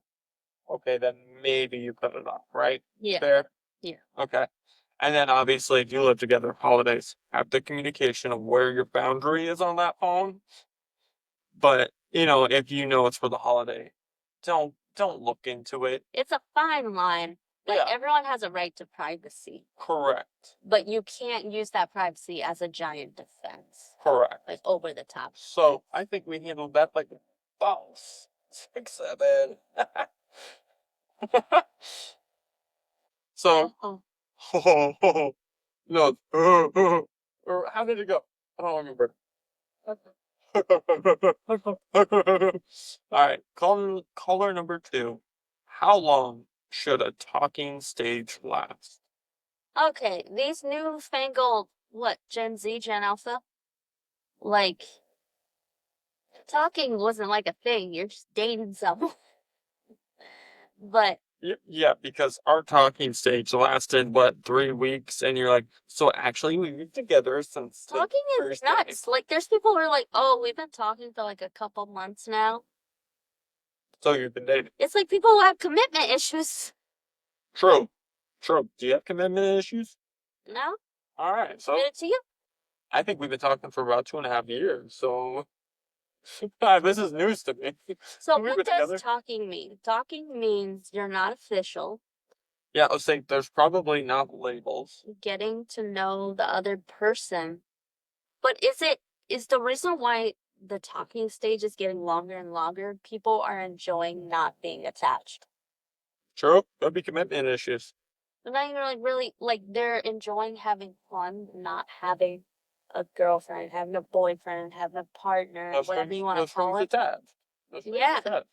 okay, then maybe you put it off, right? Yeah. Fair? Yeah. Okay. And then obviously if you live together, holidays, have the communication of where your boundary is on that phone. But, if you know it's for the holiday, don't look into it. It's a fine line. Like Yeah. everyone has a right to privacy. Correct. But you can't use that privacy as a giant defense. Correct. Like over the top. So I think we handled that like a boss. 6, 7. So, no. Or how did it go? I don't remember. All right, caller number 2. How long should a talking stage last? Okay, these newfangled, what, Gen Z, Gen Alpha? Like, talking wasn't like a thing. You're just dating someone. But Yeah, because our talking stage lasted what 3 weeks, and you're like, so actually we've been together since the talking is first day. nuts. Like, there's people who are like, oh, we've been talking for like a couple months now. So you've been dating. It's like people who have commitment issues. True. Do you have commitment issues? No? All right, so Committed to you? I think we've been talking for about 2.5 years. So this is news to me. So We've what been does together. talking mean? Talking means you're not official. Yeah, I was saying there's probably not labels. Getting to know the other person. But is the reason why the talking stage is getting longer and longer, people are enjoying not being attached. True. Could be commitment issues. They're not even really like they're enjoying having fun, not having a girlfriend, having a boyfriend, having a partner, No whatever strings, you want no to call strings it. attached. No strings Yeah. attached.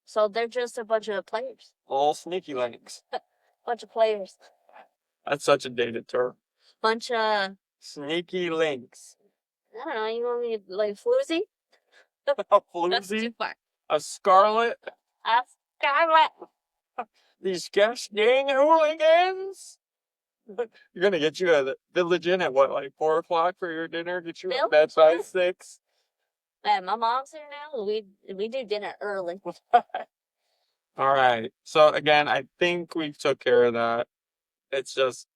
So they're just a bunch of players. All sneaky links. Bunch of players. That's such a dated term. Bunch of Sneaky links. I don't know, you want me to, like floozy? A That's too floozy. far. A scarlet. A scarlet. These gosh dang hooligans. You're gonna get you a Village Inn at what, like 4 o'clock for your dinner? Get you a Village bed by 6. Man, my mom's here now. We do dinner early. All right. So again, I think we took care of that. It's just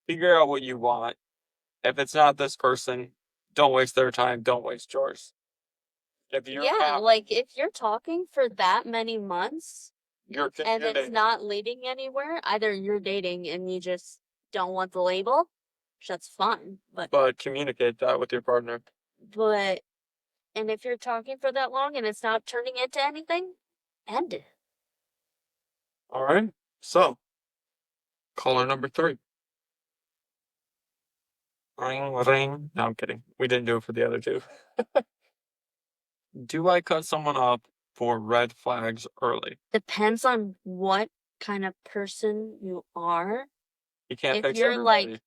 figure out what you want. If it's not this person, don't waste their time. Don't waste yours. If you're Yeah, not, like if you're talking for that many months you're and it's dating. not leading anywhere, either you're dating and you just don't want the label, which that's fine. But communicate that with your partner. But and if you're talking for that long and it's not turning into anything, end it. All right. So caller number 3. Ring, ring. No, I'm kidding. We didn't do it for the other 2. Do I cut someone off for red flags early? Depends on what kind of person you are. You can't If fix you're everybody. like,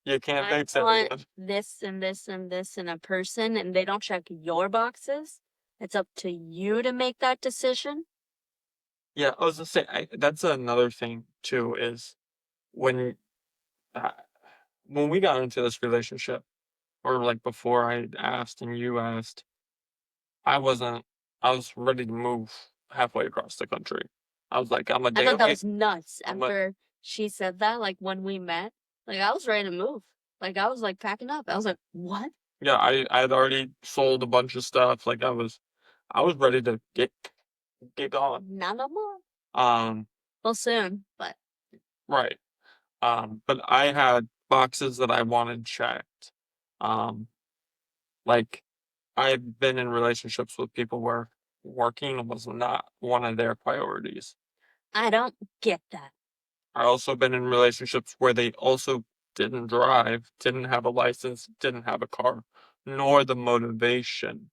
You can't I fix want everyone. this and this and this in a person and they don't check your boxes, it's up to you to make that decision. Yeah, I was gonna say that's another thing too. Is when uh, when we got into this relationship, or like before I asked and you asked, I wasn't. I was ready to move halfway across the country. I was like, I'm a I day thought that away. was nuts I'm a, after she said that, like when we met. Like I was ready to move. Like I was like packing up. I was like, what? yeah, I had already sold a bunch of stuff. Like I was ready to get going. Not no more. Um, Well, soon, but right. But I had boxes that I wanted checked. Um, like I've been in relationships with people where working was not one of their priorities. I don't get that. I also been in relationships where they also didn't drive, didn't have a license, didn't have a car, nor the motivation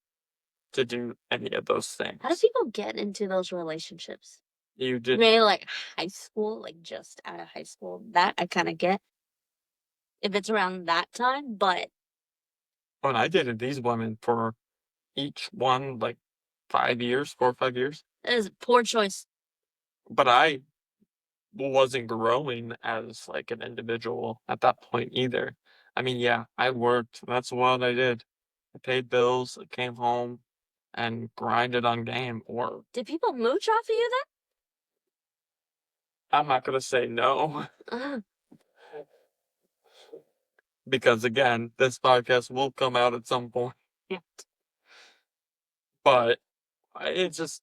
to do any of those How do things. people get into those relationships? You did Maybe like high school, like just out of high school. That I kind of get if it's around that time, but when I dated these women for each one like 5 years, 4 or 5 years, it is poor choice. but I wasn't growing as like an individual at that point either. I mean, yeah, I worked. That's what I did. I paid bills, I came home, and grinded on game. Or Did people mooch off of you I'm not gonna say no then? because again, this podcast will come out at some point. But it just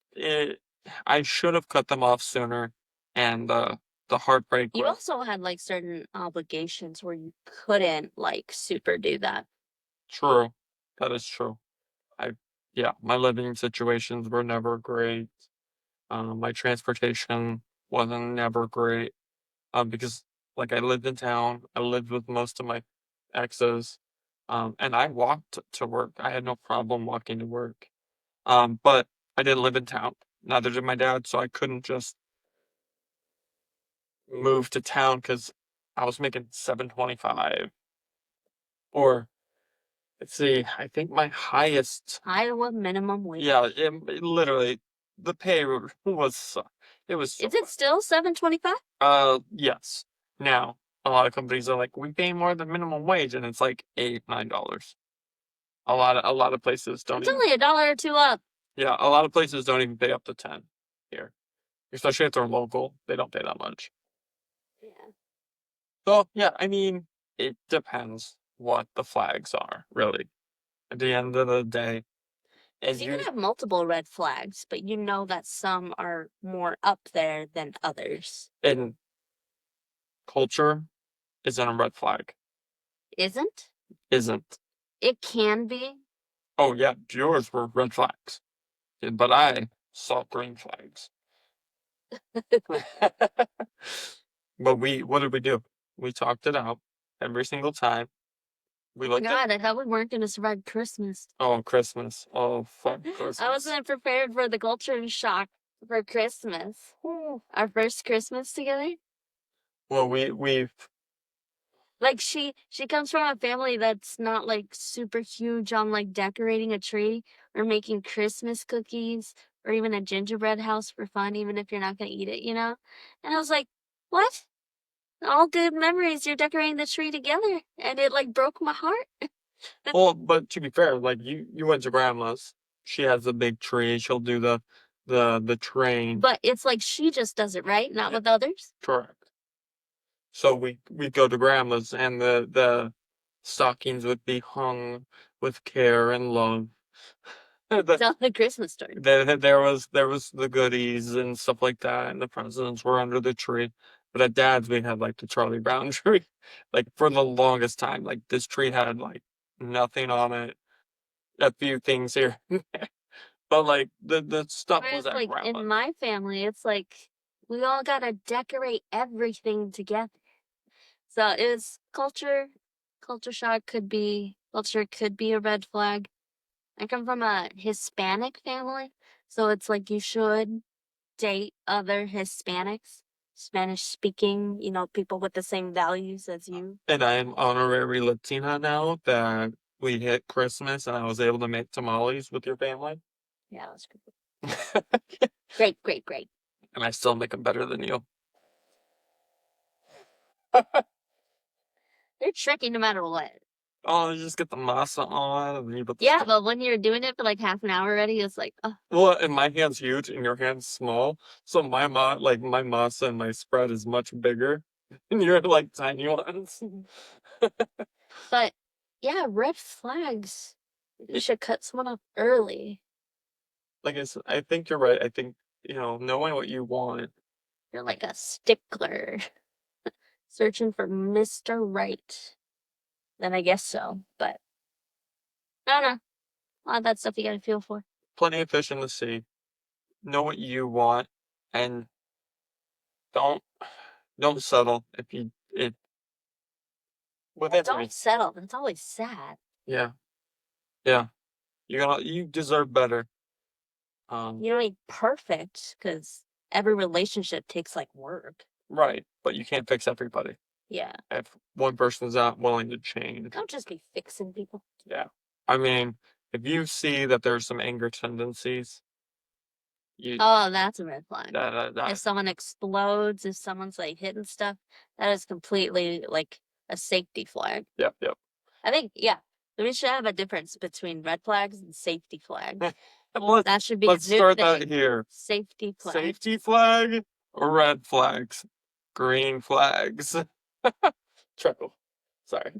I should have cut them off sooner, and the heartbreak You was also had like certain obligations where you couldn't like super do that. true. That is true. I Yeah, my living situations were never great. My transportation wasn't never great. Because like I lived in town, I lived with most of my exes, and I walked to work. I had no problem walking to work. But I didn't live in town. Neither did my dad, so I couldn't just move to town because I was making 7.25. Or let's see, I think my highest. Iowa minimum wage. Yeah, it literally the pay was it was so Is it still $7.25? yes. Now a lot of companies are like, we pay more than minimum wage, and it's like $8, $9. A lot of places don't It's even. only $1 or $2 up. Yeah, a lot of places don't even pay up to 10 here, especially if they're local. They don't pay that much. Yeah. So yeah, I mean, it depends what the flags are, really. At the end of the day, and Because you can have multiple red flags, but you know that some are more up there than others. and culture isn't a red flag. Isn't? Isn't. It can be. Oh yeah, yours were red flags, but I saw green flags. But what did we do? We talked it out every single time. We Oh my looked at. God, I thought we weren't going to survive Christmas. Oh, Christmas. Oh, fuck I Christmas. wasn't prepared for the culture shock for Christmas. Our first Christmas together. Well, we've. Like she comes from a family that's not like super huge on like decorating a tree or making Christmas cookies or even a gingerbread house for fun, even if you're not gonna eat it, you know? And I was like, what? All good memories, you're decorating the tree together. And it like broke my heart. Well, but to be fair, like you went to grandma's. She has a big tree. She'll do the train. But it's like she just does it, right? Not Yeah. with others. Correct. So we go to grandma's, and the stockings would be hung with care and love. Tell the Christmas story. There was the goodies and stuff like that, and the presents were under the tree. But at Dad's, we had like the Charlie Brown tree, like for the longest time. Like this tree had like nothing on it, a few things here, but like the stuff was Whereas at like in grandma's. my family, it's like we all gotta decorate everything together. So is culture shock culture could be a red flag. I come from a Hispanic family, so it's like you should date other Hispanics, Spanish speaking, people with the same values as you. And I'm honorary Latina now that we hit Christmas, and I was able to make tamales with your family. Yeah, that's great. Great, great, great. And I still make them better than you. They're tricky no matter what. Oh, you just get the masa on, and you put the Yeah, stuff. but when you're doing it for like half an hour already, it's like, oh, Well, and my hand's huge, and your hand's small, so my masa and my spread is much bigger, and you're like tiny ones. but yeah, red flags. You should cut someone off early. Like I think you're right. I think knowing what you want. You're like a stickler, searching for Mr. Right. Then I guess so, but I don't know. A lot of that stuff you gotta feel for. Plenty of fish in the sea. Know what you want, and don't don't settle if you it with Well, it. don't settle. That's always sad. Yeah, yeah. You deserve better. You don't need perfect because every relationship takes like work. Right, but you can't fix everybody. Yeah. If one person's not willing to change. Don't just be fixing people. Yeah. I mean, if you see that there's some anger tendencies, you Oh, that's a red flag. that If someone explodes, if someone's like hitting stuff, that is completely like a safety flag. yep. I think, yeah, we should have a difference between red flags and safety flags. That should be Let's a new start thing. that here. Safety flag. Safety flag or red flags? Green flags. Truckle. Sorry.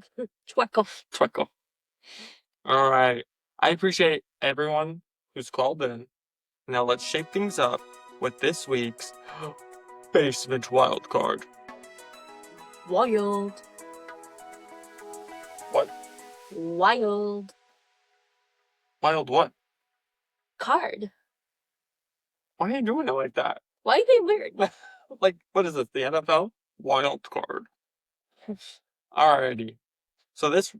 Twickle. Truckle. All right. I appreciate everyone who's called in. Now let's shake things up with this week's basement wild card. Wild. What? Wild Wild what? card. Why are you doing it like that? Why are you being weird? Like, what is this, the NFL? Wild card. Alrighty. So this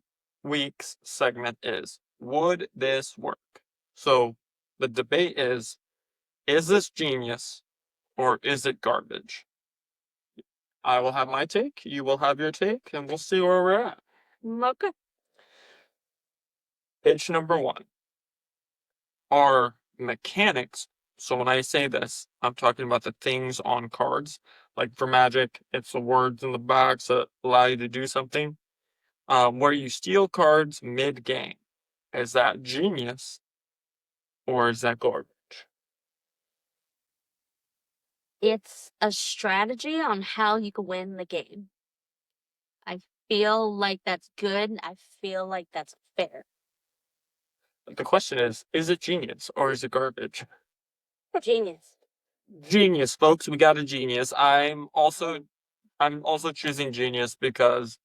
week's segment is, would this work? So the debate is this genius or is it garbage? I will have my take, you will have your take, and we'll see where we're at. Okay. Pitch number one. Are mechanics. So when I say this, I'm talking about the things on cards. Like for Magic, it's the words in the box that allow you to do something. Where you steal cards mid-game. Is that genius or is that garbage? It's a strategy on how you can win the game. I feel like that's good. I feel like that's fair. The question is it genius or is it garbage? Genius. Genius, folks. We got a genius. I'm also choosing genius because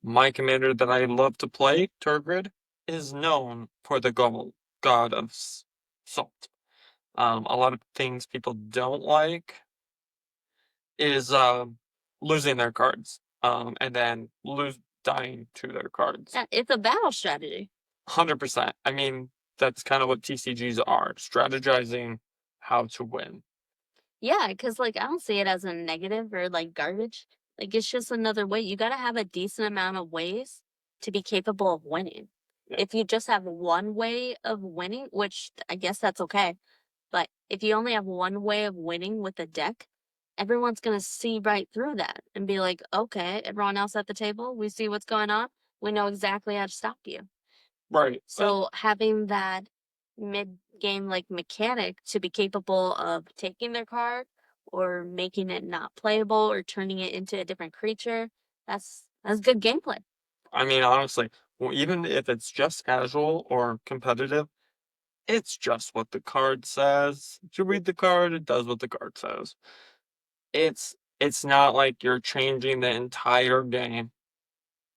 my commander that I love to play, Turgid, is known for the god of salt. A lot of things people don't like is losing their cards, and then dying to their cards. Yeah, it's a battle strategy. 100%. I mean, that's kind of what TCGs are, strategizing how to win. Yeah, because like I don't see it as a negative or like garbage. Like it's just another way. You gotta have a decent amount of ways to be capable of winning. Yeah. If you just have one way of winning, which I guess that's okay, but if you only have one way of winning with a deck, everyone's gonna see right through that and be like, okay, everyone else at the table, we see what's going on. We know exactly how to stop you. Right. So having that mid game like mechanic to be capable of taking their card or making it not playable or turning it into a different creature, that's good gameplay. I mean, honestly, well, even if it's just casual or competitive, it's just what the card says. You read the card, it does what the card says. It's not like you're changing the entire game.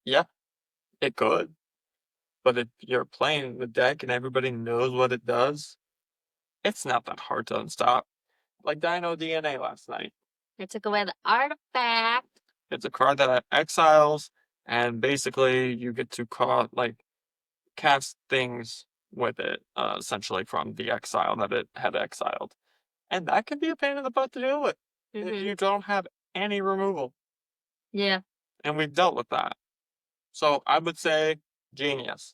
Yeah, it could. But if you're playing the deck and everybody knows what it does, it's not that hard to unstop. Like Dino DNA last night. They took away the artifact. It's a card that exiles, and basically you get to cast things with it, essentially from the exile that it had exiled. And that can be a pain in the butt to deal with if you don't have any removal. Yeah. And we've dealt with that. So I would say genius.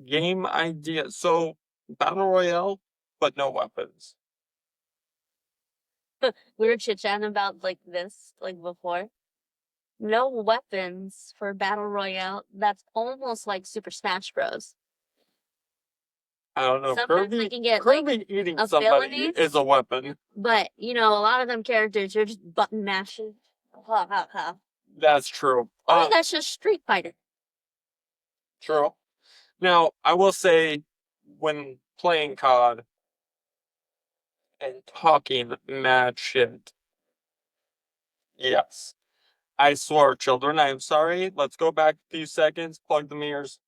Game idea. So battle royale, but no weapons. We were chit-chatting about like this like before. No weapons for battle royale. That's almost like Super Smash Bros. I don't know. Sometimes they can get Kirby like eating somebody abilities, is a weapon. but you know, a lot of them characters are just button mashing. Ha ha ha. That's true. Oh, that's just Street Fighter. True. Now, I will say, when playing COD and talking mad shit, yes. I swore, children, I am sorry. Let's go back a few seconds, plug the mirrors.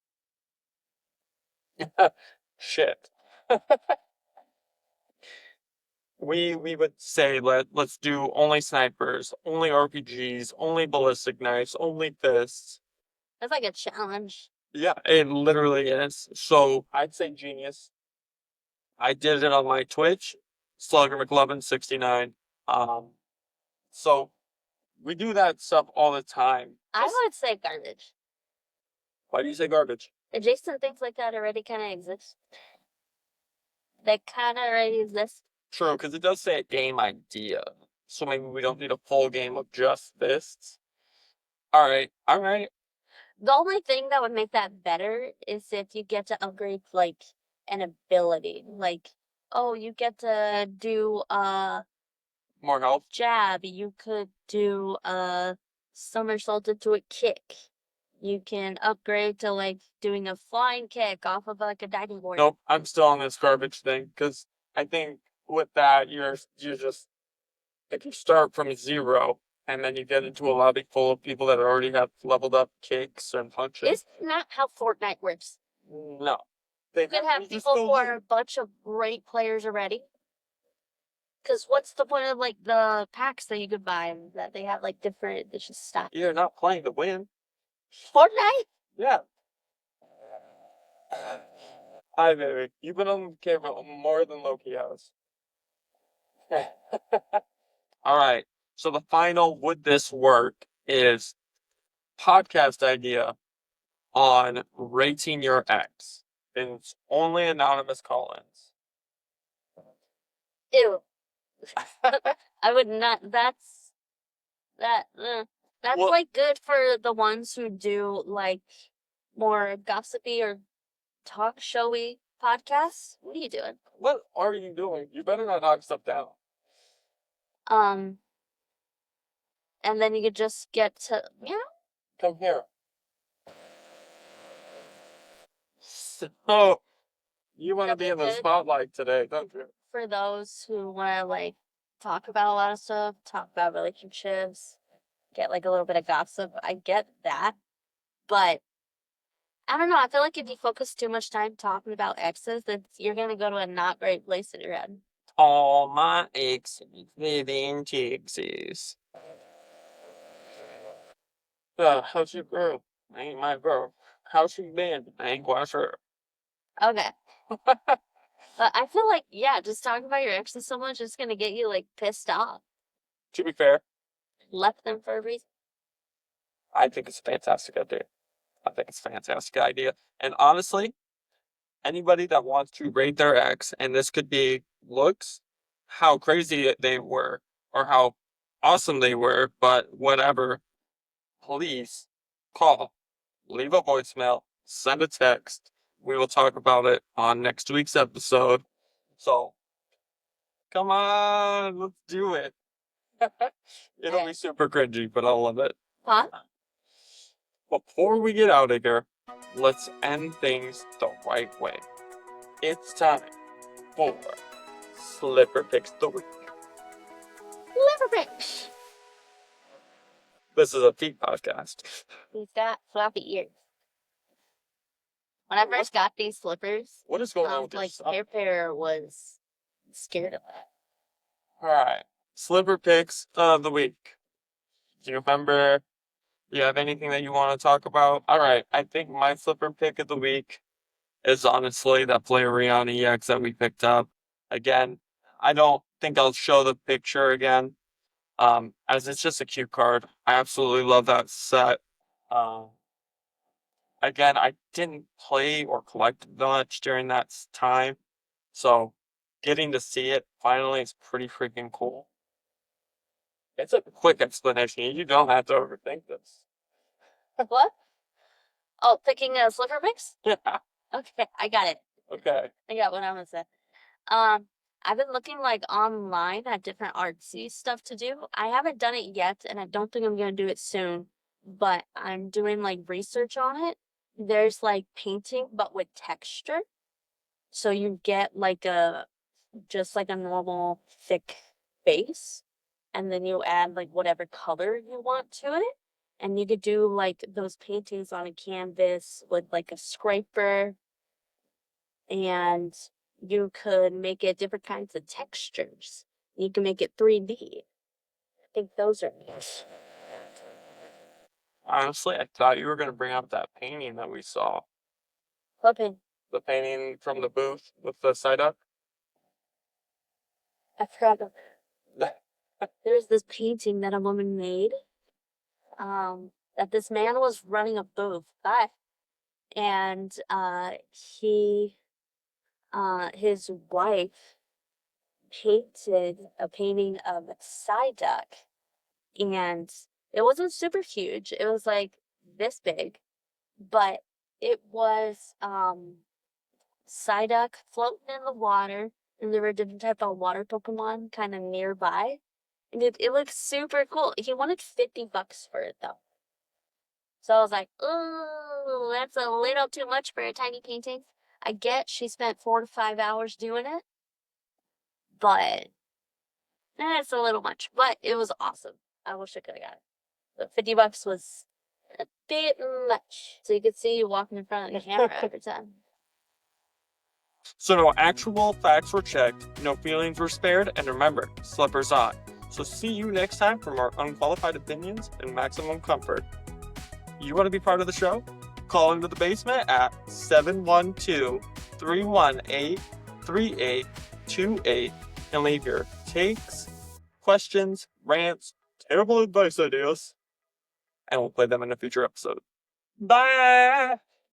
Shit. We would say let's do only snipers, only RPGs, only ballistic knives, only fists. That's like a challenge. Yeah, it literally is. So I'd say genius. I did it on my Twitch, Slugger McLovin69. So we do that stuff all the time. I would say garbage. Why do you say garbage? Adjacent things like that already kind of exist. They kind of already exist. True, because it does say a game idea. So maybe we don't need a full game of just fists. Alright. The only thing that would make that better is if you get to upgrade like an ability. Like, oh, you get to do More health. jab. You could do somersault into a kick. You can upgrade to like doing a flying kick off of like a diving board. Nope, I'm still on this garbage thing, because I think with that you're just, if you start from zero and then you get into a lobby full of people that already have leveled up kicks and punches. It's not how Fortnite works. No. You could have people who are a bunch of great players already, Because what's the point of like the packs that you could buy that they have like different edition stuff? You're not playing to win. Fortnite? Yeah. Hi, baby. You've been on camera more than Loki has. All right. So the final would this work is podcast idea on rating your ex. It's only anonymous call-ins. Ew. I would not. That. That's Well, like good for the ones who do like more gossipy or talk showy podcasts. What are you doing? what are you doing? You better not knock stuff down. Um, and then you could just get to Come here. So, you want to be in the spotlight today, don't you? for those who want to like talk about a lot of stuff, talk about relationships, get like a little bit of gossip. I get that, but I don't know. I feel like if you focus too much time talking about exes, then you're gonna go to a not great place in your head. All my exes live in Texas. How's your girl? Ain't my girl. How's she been? I ain't quite sure. Okay, but I feel like yeah, just talking about your exes so much is gonna get you like pissed off. To be fair, Left them for a reason. I think it's a fantastic idea. I think it's a fantastic idea. And honestly, anybody that wants to rate their ex, and this could be looks, how crazy they were, or how awesome they were, but whatever, please call, leave a voicemail, send a text. We will talk about it on next week's episode. So, come on, let's do it. It'll be super cringy, but I'll love it. Huh? Before we get out of here, let's end things the right way. It's time for Slipper Picks the Week. Liver bitch. This is a Pete podcast. He's got floppy ears. When I first got these slippers, What is going on with like this? Pear was scared of that. Alright. Slipper Picks of the Week. Do you remember? Do you have anything that you want to talk about? Alright, I think my slipper pick of the week is honestly that Flareon EX that we picked up. Again, I don't think I'll show the picture again. As it's just a cute card. I absolutely love that set. Um, again, I didn't play or collect much during that time, so getting to see it finally is pretty freaking cool. It's a quick explanation. You don't have to overthink this. What? Oh, picking a slipper mix? Yeah. Okay, I got it. Okay. I got what I'm gonna say. I've been looking like online at different artsy stuff to do. I haven't done it yet, and I don't think I'm gonna do it soon. But I'm doing like research on it. There's like painting, but with texture. So you get like just like a normal thick base, and then you add like whatever color you want to it. And you could do like those paintings on a canvas with like a scraper, and you could make it different kinds of textures. You can make it 3D. I think those are nice. Honestly, I thought you were going to bring up that painting that we saw. Hoping. The painting from the booth with the side up. I forgot about that. There's this painting that a woman made. That this man was running a booth by, and his wife painted a painting of Psyduck, and it wasn't super huge. It was like this big, but it was Psyduck floating in the water, and there were different type of water Pokemon kind of nearby, and it looked super cool. He wanted $50 for it though, so I was like, ooh, that's a little too much for a tiny painting. I get she spent 4 to 5 hours doing it, but it's a little much. But it was awesome. I wish I could have got it. But $50 was a bit much. So you could see you walking in front of the camera every time. So no actual facts were checked, no feelings were spared, and remember, slippers on. So see you next time for more unqualified opinions and maximum comfort. You want to be part of the show? Call into the basement at 712-318-3828 and leave your takes, questions, rants, terrible advice ideas, and we'll play them in a future episode. Bye!